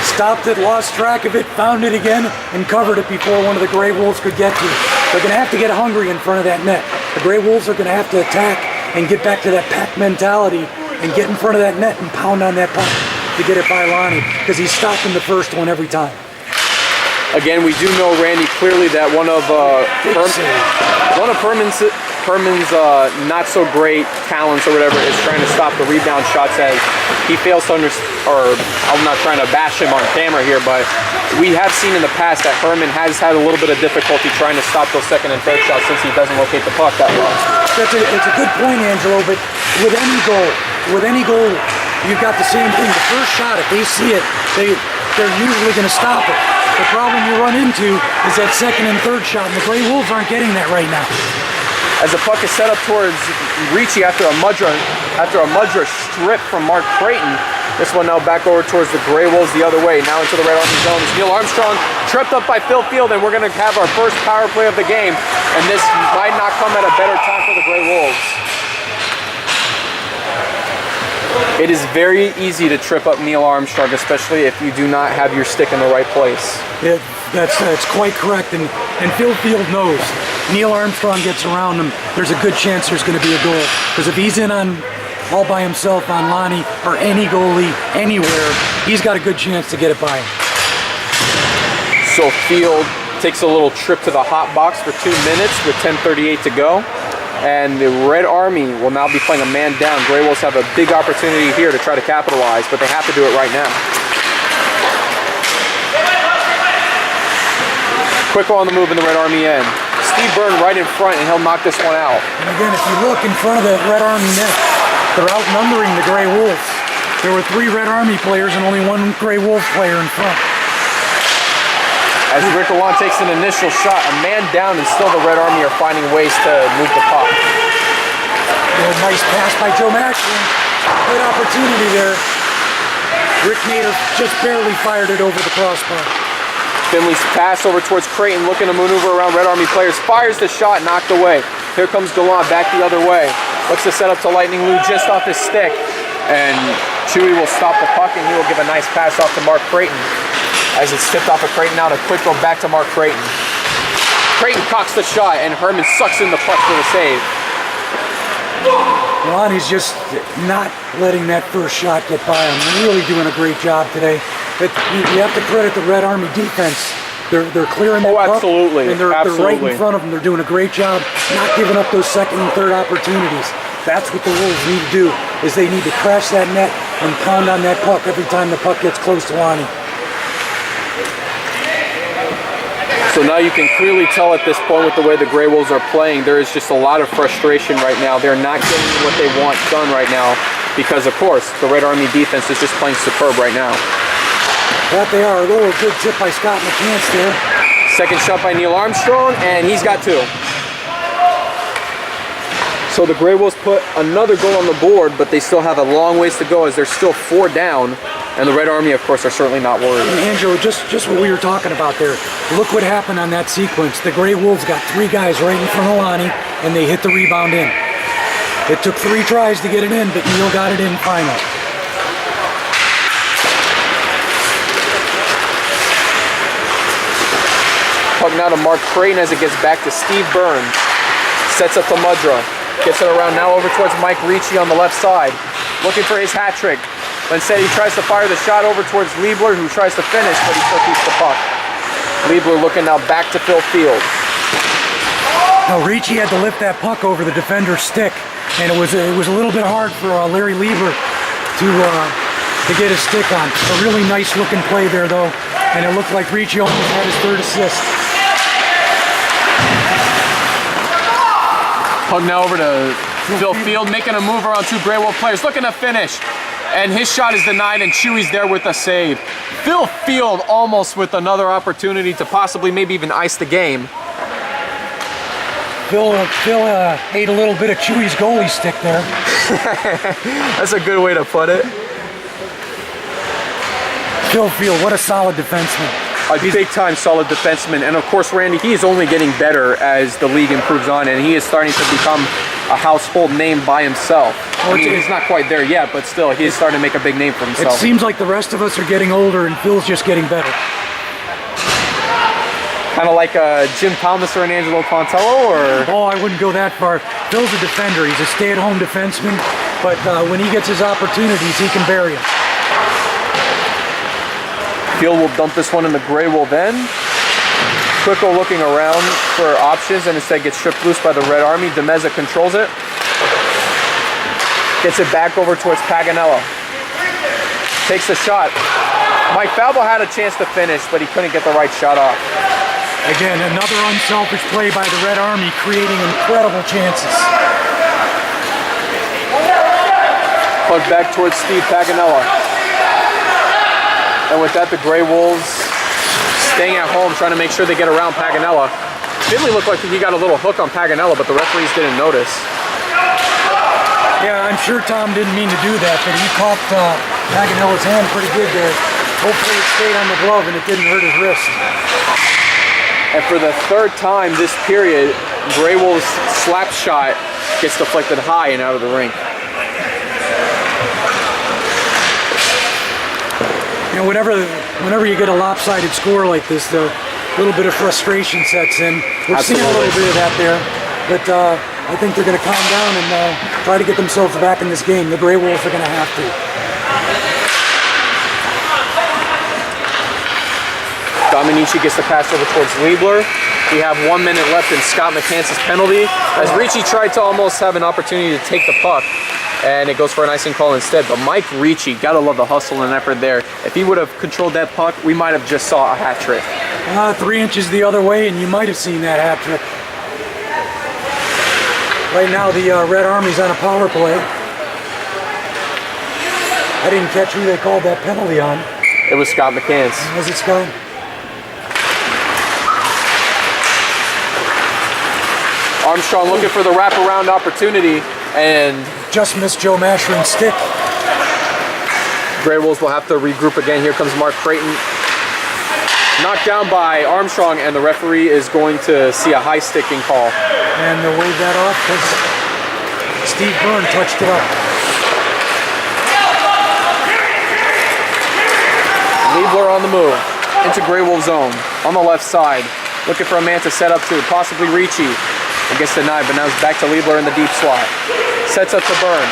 Stopped it, lost track of it, found it again, and covered it before one of the Grey Wolves could get to it. They're going to have to get hungry in front of that net. The Grey Wolves are going to have to attack and get back to that pack mentality and get in front of that net and pound on that puck to get it by Lonnie, because he's stopping the first one every time. Again, we do know, Randy, clearly that one of Herman's not so great talents or whatever is trying to stop the rebound shots, as he fails to I'm not trying to bash him on camera here, but we have seen in the past that Herman has had a little bit of difficulty trying to stop those second and third shots since he doesn't locate the puck that well. It's a good point, Angelo, but with any goal, you've got the same thing. The first shot, if they see it, they're usually going to stop it. The problem you run into is that second and third shot, and the Grey Wolves aren't getting that right now. As the puck is set up towards Ricci after a Mudra strip from Mark Creighton. This one now back over towards the Grey Wolves the other way. Now into the Red Army zone. It's Neil Armstrong tripped up by Phil Field, and we're going to have our first power play of the game. And this might not come at a better time for the Grey Wolves. It is very easy to trip up Neil Armstrong, especially if you do not have your stick in the right place. Yeah, that's quite correct, and Phil Field knows. Neil Armstrong gets around him, there's a good chance there's going to be a goal. Because if he's in on all by himself on Lonnie or any goalie anywhere, he's got a good chance to get it by him. So Field takes a little trip to the hot box for 2 minutes with 10:38 to go. And the Red Army will now be playing a man down. Grey Wolves have a big opportunity here to try to capitalize, but they have to do it right now. Quick on the move in the Red Army end. Steve Byrne right in front, and he'll knock this one out. And again, if you look in front of the Red Army net, they're outnumbering the Grey Wolves. There were 3 Red Army players and only 1 Grey Wolves player in front. As Rick Alon takes an initial shot, a man down, and still the Red Army are finding ways to move the puck. Nice pass by Joe Maxwell. Good opportunity there. Rick Nader just barely fired it over the crossbar. Finley's pass over towards Creighton, looking to maneuver around Red Army players. Fires the shot, knocked away. Here comes Gallant back the other way. Looks to set up to Lightning Lou just off his stick. And Chewy will stop the puck, and he will give a nice pass off to Mark Creighton. As it's tipped off of Creighton now, a quick go back to Mark Creighton. Creighton cocks the shot, and Herman sucks in the puck for the save. Lonnie's just not letting that first shot get by him. Really doing a great job today. But you have to credit the Red Army defense. They're clearing that puck. Absolutely. And they're right in front of them. They're doing a great job not giving up those second and third opportunities. That's what the Wolves need to do, is they need to crash that net and pound on that puck every time the puck gets close to Lonnie. So now you can clearly tell at this point with the way the Grey Wolves are playing, there is just a lot of frustration right now. They're not getting what they want done right now because, of course, the Red Army defense is just playing superb right now. That they are. A little good tip by Scott McCants there. Second shot by Neil Armstrong, and he's got 2. So the Grey Wolves put another goal on the board, but they still have a long ways to go as they're still 4 down. And the Red Army, of course, are certainly not worried. And Angelo, just what we were talking about there. Look what happened on that sequence. The Grey Wolves got 3 guys right in front of Lonnie, and they hit the rebound in. It took 3 tries to get it in, but Neil got it in finally. Puck now to Mark Creighton as it gets back to Steve Byrne. Sets up to Mudra. Gets it around now over towards Mike Ricci on the left side. Looking for his hat trick. but instead he tries to fire the shot over towards Liebler, who tries to finish, but he still keeps the puck. Liebler looking now back to Phil Field. Now Ricci had to lift that puck over the defender's stick, and it was a little bit hard for Larry Liebler to get his stick on. A really nice looking play there though, and it looked like Ricci almost had his third assist. Puck now over to Phil Field, making a move around two Grey Wolf players, looking to finish. And his shot is denied, and Chewy's there with a save. Phil Field almost with another opportunity to possibly maybe even ice the game. Phil ate a little bit of Chewy's goalie stick there. That's a good way to put it. Phil Field, what a solid defenseman. A big-time solid defenseman, and of course, Randy, he is only getting better as the league improves on, and he is starting to become a household name by himself. I mean, he's not quite there yet, but still, he is starting to make a big name for himself. It seems like the rest of us are getting older, and Phil's just getting better. Kind of like Jim Thomas or an Angelo Pontello, or? Oh, I wouldn't go that far. Phil's a defender. He's a stay-at-home defenseman, but when he gets his opportunities, he can bury them. Field will dump this one in the Grey Wolf end. Quicko looking around for options and instead gets stripped loose by the Red Army. Demeza controls it. Gets it back over towards Paganella. Takes the shot. Mike Falbo had a chance to finish, but he couldn't get the right shot off. Again, another unselfish play by the Red Army, creating incredible chances. Puck back towards Steve Paganella. And with that, the Grey Wolves staying at home, trying to make sure they get around Paganella. Finley looked like he got a little hook on Paganella, but the referees didn't notice. Yeah, I'm sure Tom didn't mean to do that, but he caught Paganella's hand pretty good there. Hopefully it stayed on the glove and it didn't hurt his wrist. And for the third time this period, Grey Wolves' slap shot gets deflected high and out of the rink. You know, whenever you get a lopsided score like this, a little bit of frustration sets in. We're seeing a little bit of that there, but I think they're going to calm down and try to get themselves back in this game. The Grey Wolves are going to have to. Dominici gets the pass over towards Liebler. We have 1 minute left in Scott McCants' penalty, as Ricci tried to almost have an opportunity to take the puck, and it goes for an icing call instead. But Mike Ricci, gotta love the hustle and effort there. If he would have controlled that puck, we might have just saw a hat trick. 3 inches the other way, and you might have seen that hat trick. Right now, the Red Army's on a power play. I didn't catch who they called that penalty on. It was Scott McCants. Was it Scott? Armstrong looking for the wraparound opportunity and just missed Joe Masherin's stick. Grey Wolves will have to regroup again. Here comes Mark Creighton. Knocked down by Armstrong, and the referee is going to see a high sticking call. And they'll wave that off because Steve Byrne touched it up. Liebler on the move into Grey Wolf zone on the left side. Looking for a man to set up to, possibly Ricci. It gets denied, but now it's back to Liebler in the deep slot. Sets up to Byrne.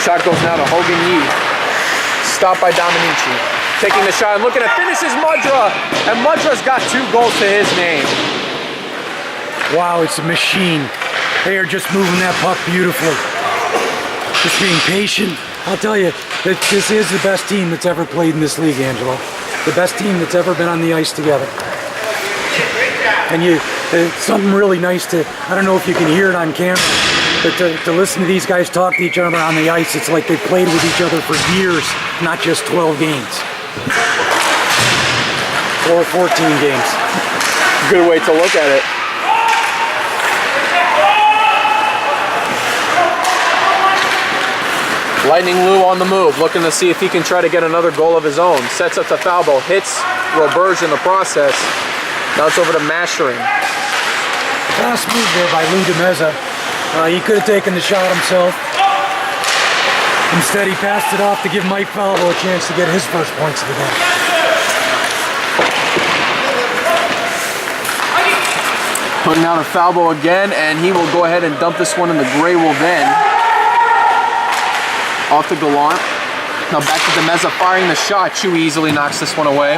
Shot goes now to Hogan Yee. Stopped by Dominici. Taking the shot and looking to finish is Mudra. And Mudra's got 2 goals to his name. Wow, it's a machine. They are just moving that puck beautifully. Just being patient. I'll tell you, this is the best team that's ever played in this league, Angelo. The best team that's ever been on the ice together. And it's something really nice to, I don't know if you can hear it on camera, but to listen to these guys talk to each other on the ice, it's like they've played with each other for years, not just 12 games. Or 14 games. Good way to look at it. Lightning Lou on the move, looking to see if he can try to get another goal of his own. Sets up to Falbo, hits Roberge in the process. Now it's over to Mashering. Fast move there by Lou Demeza. He could have taken the shot himself. Instead, he passed it off to give Mike Falbo a chance to get his first points of the game. Putting out a Falbo again, and he will go ahead and dump this one in the Grey Wolf end. Off to Gallant. Now back to Demeza firing the shot. Chewy easily knocks this one away.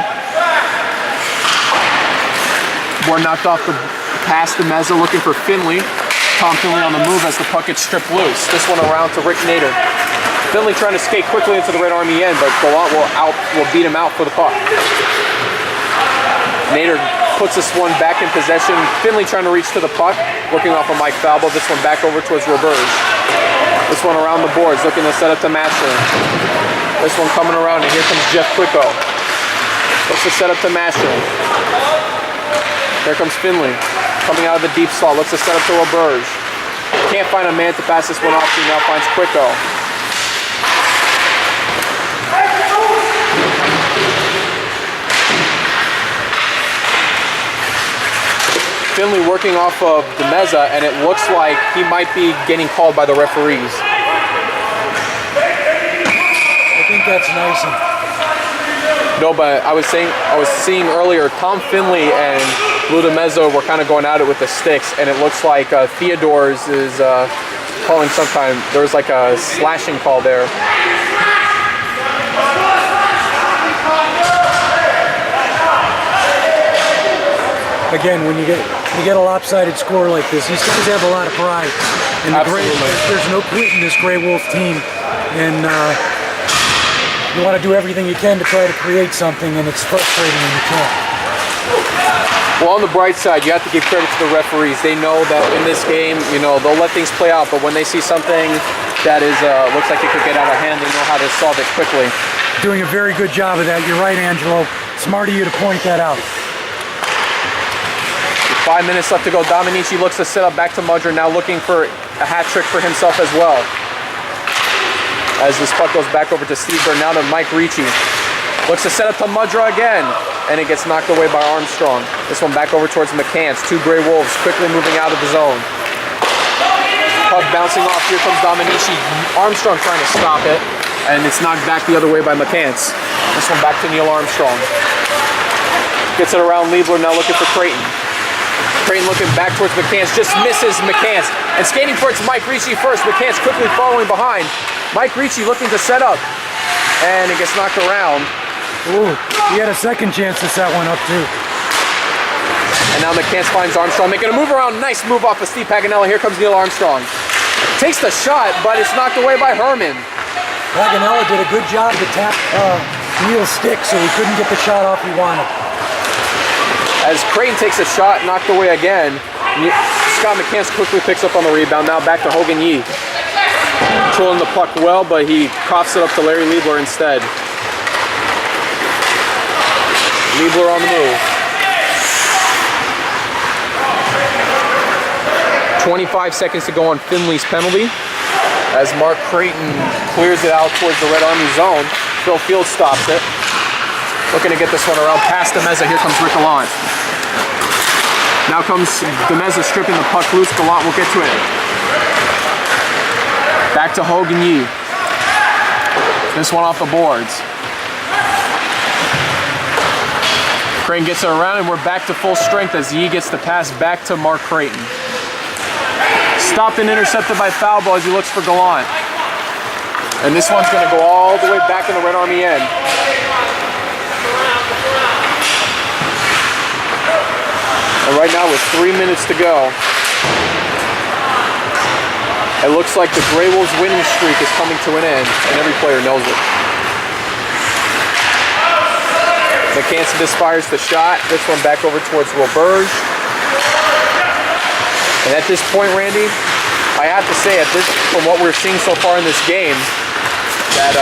Board knocked off the pass. Demeza looking for Finley. Tom Finley on the move as the puck gets stripped loose. This one around to Rick Nader. Finley trying to skate quickly into the Red Army end, but Gallant will beat him out for the puck. Nader puts this one back in possession. Finley trying to reach to the puck, working off of Mike Falbo. This one back over towards Roberge. This one around the boards, looking to set up to Mashler. This one coming around, and here comes Jeff Quicko. Looks to set up to Mashler. Here comes Finley, coming out of the deep slot. Looks to set up to Roberge. Can't find a man to pass this one off to. Now finds Quicko. Finley working off of Demeza, and it looks like he might be getting called by the referees. I think that's nice. No, but I was seeing earlier, Tom Finley and Lou Demeza were kind of going at it with the sticks, and it looks like Theodore's is calling sometime. There was like a slashing call there. Again, when you get a lopsided score like this, these guys have a lot of pride. And there's no quit in this Grey Wolf team, and you want to do everything you can to try to create something, and it's frustrating when you can't. Well, on the bright side, you have to give credit to the referees. They know that in this game, you know, they'll let things play out, but when they see something that is looks like it could get out of hand, they know how to solve it quickly. Doing a very good job of that. You're right, Angelo. Smart of you to point that out. 5 minutes left to go. Dominici looks to set up back to Mudra, now looking for a hat trick for himself as well. As this puck goes back over to Steve Byrne, now to Mike Ricci. Looks to set up to Mudra again, and it gets knocked away by Armstrong. This one back over towards McCants. Two Grey Wolves quickly moving out of the zone. Puck bouncing off. Here comes Dominici. Armstrong trying to stop it, and it's knocked back the other way by McCants. This one back to Neil Armstrong. Gets it around Liebler, now looking for Creighton. Creighton looking back towards McCants, just misses McCants. And skating towards Mike Ricci first. McCants quickly following behind. Mike Ricci looking to set up, and it gets knocked around. Ooh, he had a second chance to set one up too. And now McCants finds Armstrong, making a move around. Nice move off of Steve Paganella. Here comes Neil Armstrong. Takes the shot, but it's knocked away by Herman. Paganella did a good job to tap Neil's stick so he couldn't get the shot off he wanted. As Creighton takes a shot, knocked away again. Scott McCants quickly picks up on the rebound. Now back to Hogan Yee. Controlling the puck well, but he coughs it up to Larry Liebler instead. Liebler on the move. 25 seconds to go on Finley's penalty. As Mark Creighton clears it out towards the Red Army zone. Phil Fields stops it. Looking to get this one around past Demeza. Here comes Rick Gallant. Now comes Demeza stripping the puck loose. Gallant will get to it. Back to Hogan Yee. This one off the boards. Creighton gets it around, and we're back to full strength as Yee gets the pass back to Mark Creighton. Stopped and intercepted by Falbo as he looks for Gallant. And this one's going to go all the way back in the Red Army end. And right now with 3 minutes to go, it looks like the Grey Wolves winning streak is coming to an end, and every player knows it. McCants misfires the shot. This one back over towards Roberge. And at this point, Randy, I have to say, from what we're seeing so far in this game, that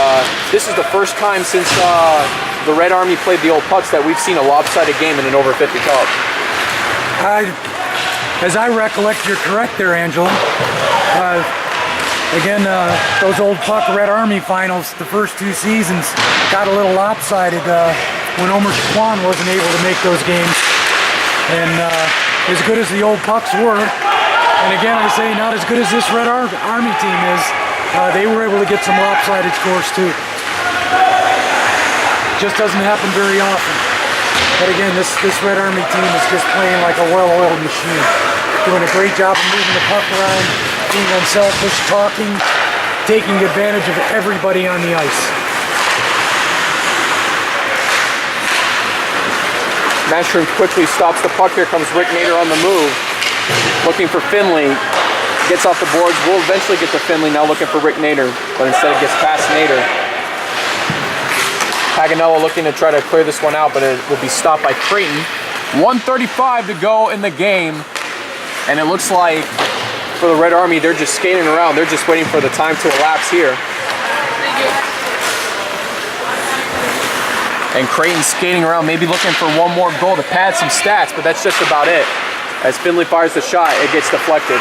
this is the first time since the Red Army played the Old Pucks that we've seen a lopsided game in an over 50 cup. As I recollect, you're correct there, Angela. Again, those Old Puck Red Army finals, the first two seasons, got a little lopsided when Omer Swan wasn't able to make those games. And as good as the Old Pucks were, and again I say not as good as this Red Army team is, they were able to get some lopsided scores too. Just doesn't happen very often. But again, this Red Army team is just playing like a well-oiled machine. Doing a great job of moving the puck around, being unselfish, talking, taking advantage of everybody on the ice. Mastrom quickly stops the puck. Here comes Rick Nader on the move, looking for Finley. Gets off the boards. We'll eventually get to Finley now looking for Rick Nader, but instead it gets past Nader. Paganello looking to try to clear this one out, but it will be stopped by Creighton. 1:35 to go in the game, and it looks like for the Red Army, they're just skating around. They're just waiting for the time to elapse here. And Creighton skating around, maybe looking for one more goal to pad some stats, but that's just about it. As Finley fires the shot, it gets deflected.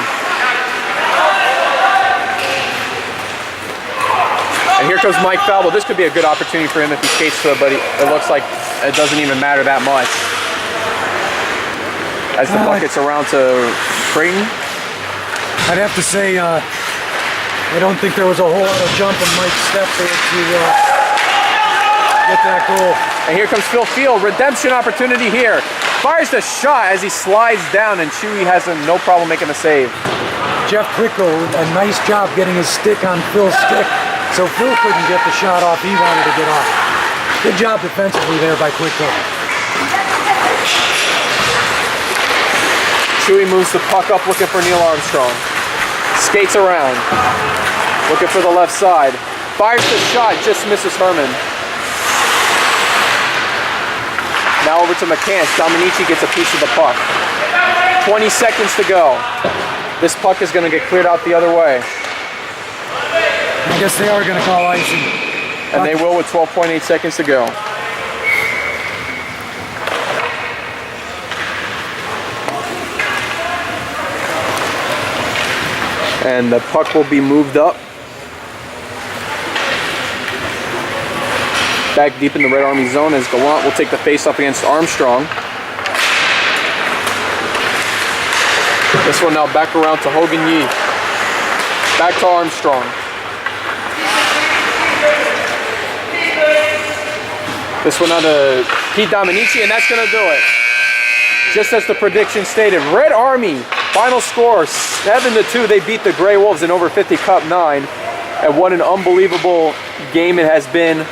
And here comes Mike Falbo. This could be a good opportunity for him if he skates to it, but it looks like it doesn't even matter that much. As the puck gets around to Creighton. I'd have to say, I don't think there was a whole lot of jump in Mike's step there to get that goal. And here comes Phil Field. Redemption opportunity here. Fires the shot as he slides down, and Chewy has no problem making the save. Jeff Prickle, a nice job getting his stick on Phil's stick, so Phil couldn't get the shot off he wanted to get off. Good job defensively there by Prickle. Chewy moves the puck up looking for Neil Armstrong. Skates around, looking for the left side. Fires the shot, just misses Herman. Now over to McCants. Dominici gets a piece of the puck. 20 seconds to go. This puck is going to get cleared out the other way. I guess they are going to call icing. And they will with 12.8 seconds to go. And the puck will be moved up. Back deep in the Red Army zone as Gallant will take the face-off against Armstrong. This one now back around to Hogan Yee. Back to Armstrong. This one now to Pete Dominici, and that's going to do it. Just as the prediction stated, Red Army, final score 7-2. They beat the Grey Wolves in over 50 Cup 9. And what an unbelievable game it has been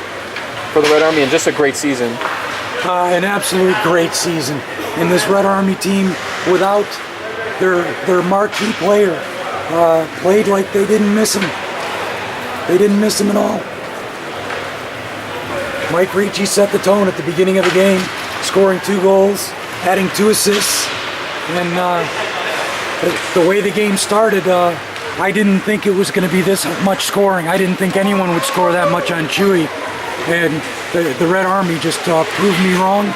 for the Red Army, and just a great season. An absolute great season. And this Red Army team, without their marquee player, played like they didn't miss him. They didn't miss him at all. Mike Ricci set the tone at the beginning of the game, scoring 2 goals, adding 2 assists, and the way the game started, I didn't think it was going to be this much scoring. I didn't think anyone would score that much on Chewy, and the Red Army just proved me wrong,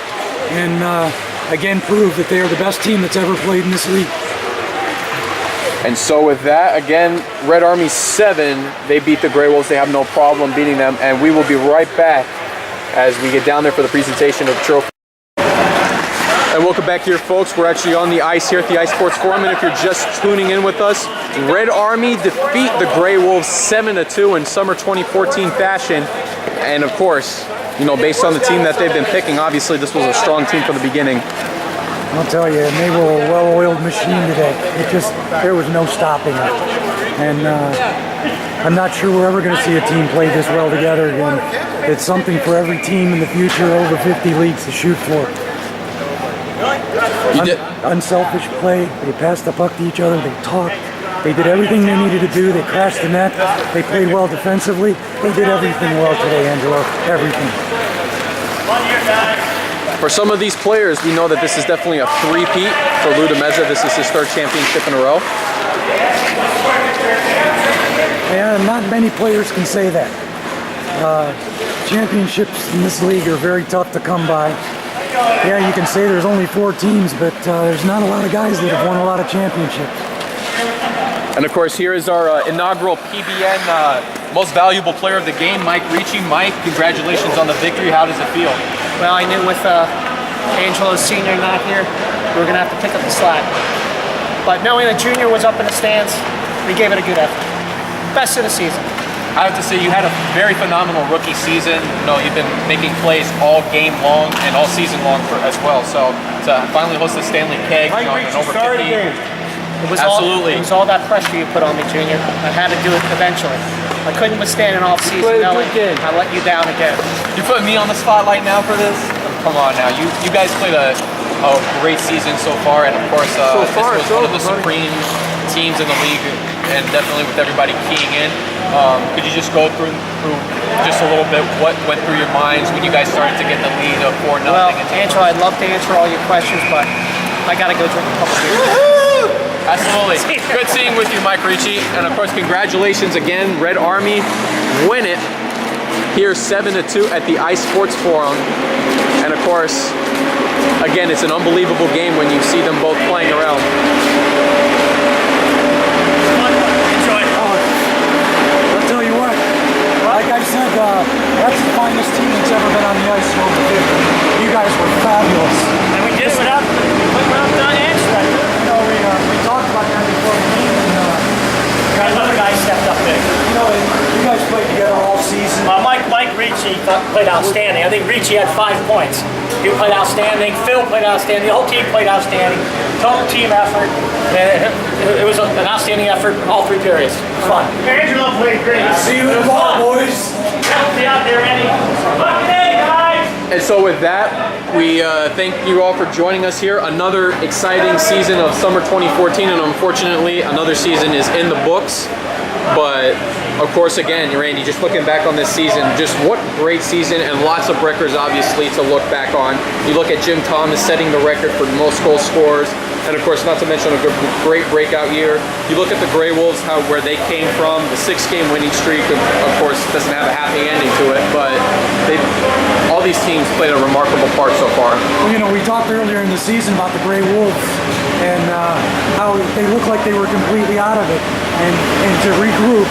and again proved that they are the best team that's ever played in this league. And so with that, again, Red Army 7, they beat the Grey Wolves. They have no problem beating them, and we will be right back as we get down there for the presentation of the trophy. And welcome back here, folks. We're actually on the ice here at the Ice Sports Forum, and if you're just tuning in with us, Red Army defeat the Grey Wolves 7-2 in summer 2014 fashion. And of course, you know, based on the team that they've been picking, obviously this was a strong team from the beginning. I'll tell you, and they were a well-oiled machine today. There was no stopping it. And I'm not sure we're ever going to see a team play this well together again. It's something for every team in the future over 50 leagues to shoot for. Unselfish play. They passed the puck to each other. They talked. They did everything they needed to do. They crashed the net. They played well defensively. They did everything well today, Angelo. Everything. For some of these players, we know that this is definitely a three-peat. For Lou DeMeza, this is his 3rd championship in a row. Yeah, not many players can say that. Championships in this league are very tough to come by. Yeah, you can say there's only 4 teams, but there's not a lot of guys that have won a lot of championships. And of course, here is our inaugural PBN Most Valuable Player of the Game, Mike Ricci. Mike, congratulations on the victory. How does it feel? Well, I knew with Angelo Sr. not here, we were going to have to pick up the slack. But knowing that Junior was up in the stands, we gave it a good effort. Best of the season. I have to say, you had a very phenomenal rookie season. You know, you've been making plays all game long and all season long as well. So to finally host the Stanley Keg, you know, in over 50. It was Absolutely. It was all that pressure you put on me, Junior. I had to do it eventually. I couldn't withstand an off season. played a Knowing good game. I let you down again. You put me on the spotlight now for this? Come on now. You guys played a great season so far, and of course, this was one of the supreme teams in the league, and definitely with everybody keying in. Could you just go through just a little bit what went through your minds when you guys started to get the lead of 4-0? Well, Angela, I'd love to answer all your questions, but I gotta go drink a couple beers. Absolutely. Good seeing with you, Mike Ricci. And of course, congratulations again, Red Army win it here 7-2 at the Ice Sports Forum. And of course, again, it's an unbelievable game when you see them both playing around. Enjoy. I'll tell you what, like I said, that's the finest team that's ever been on the ice in over 50. You guys were fabulous. And we did it without Angela. You know, we talked about that before the game, and Another guy stepped up big. you know, you guys played together all season. Mike Ricci played outstanding. I think Ricci had 5 points. He played outstanding. Phil played outstanding. The whole team played outstanding. Total team effort. It was an outstanding effort all 3 periods. Fun. Angela played great. See you in the ball, boys. Be out there, Eddie. Hey, guys! And so with that, we thank you all for joining us here. Another exciting season of summer 2014, and unfortunately, another season is in the books. But of course, again, Randy, just looking back on this season, just what great season, and lots of records obviously to look back on. You look at Jim Thomas setting the record for most goal scorers, and of course, not to mention a great breakout year. You look at the Grey Wolves, where they came from, the 6-game winning streak, of course, doesn't have a happy ending to it, but all these teams played a remarkable part so far. Well, you know, we talked earlier in the season about the Grey Wolves and how they looked like they were completely out of it, and to regroup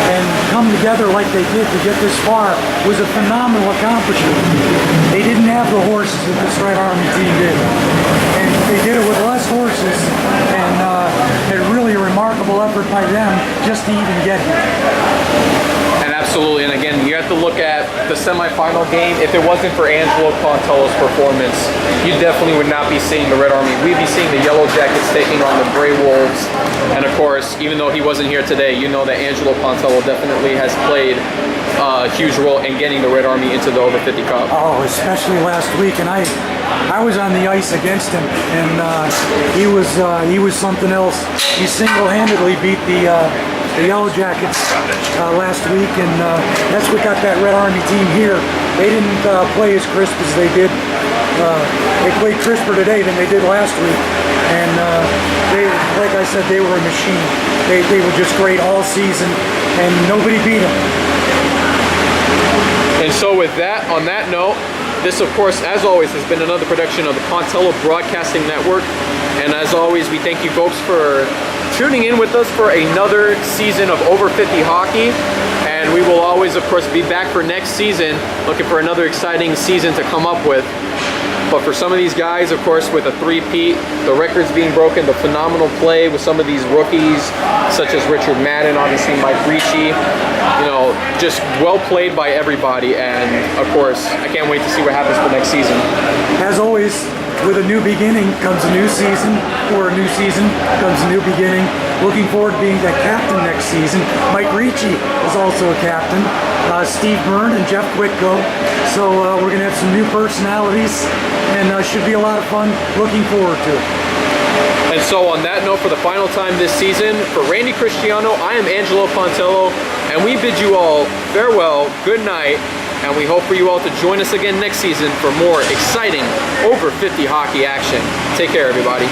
and come together like they did to get this far was a phenomenal accomplishment. They didn't have the horses that this Red Army team did, and they did it with less horses, and really a remarkable effort by them just to even get here. And absolutely, and again, you have to look at the semifinal game. If it wasn't for Angelo Pontello's performance, you definitely would not be seeing the Red Army. We'd be seeing the Yellow Jackets taking on the Grey Wolves. And of course, even though he wasn't here today, you know that Angelo Pontello definitely has played a huge role in getting the Red Army into the over 50 Cup. Oh, especially last week, and I was on the ice against him, and he was something else. He single-handedly beat the Yellow Jackets last week, and that's what got that Red Army team here. They didn't play as crisp as they did. They played crisper today than they did last week, and they, like I said, they were a machine. They were just great all season, and nobody beat them. And so with that, on that note, this of course, as always, has been another production of the Pontello Broadcasting Network. And as always, we thank you folks for tuning in with us for another season of Over 50 Hockey. And we will always, of course, be back for next season, looking for another exciting season to come up with. But for some of these guys, of course, with a three-peat, the records being broken, the phenomenal play with some of these rookies, such as Richard Madden, obviously Mike Ricci, you know, just well played by everybody. And of course, I can't wait to see what happens for next season. As always, with a new beginning comes a new season, or a new season comes a new beginning. Looking forward to being the captain next season. Mike Ricci is also a captain. Steve Byrne and Jeff Quitko. So we're going to have some new personalities, and should be a lot of fun. Looking forward to it. And so on that note, for the final time this season, for Randy Cristiano, I am Angelo Pontello, and we bid you all farewell, good night, and we hope for you all to join us again next season for more exciting over 50 hockey action. Take care, everybody.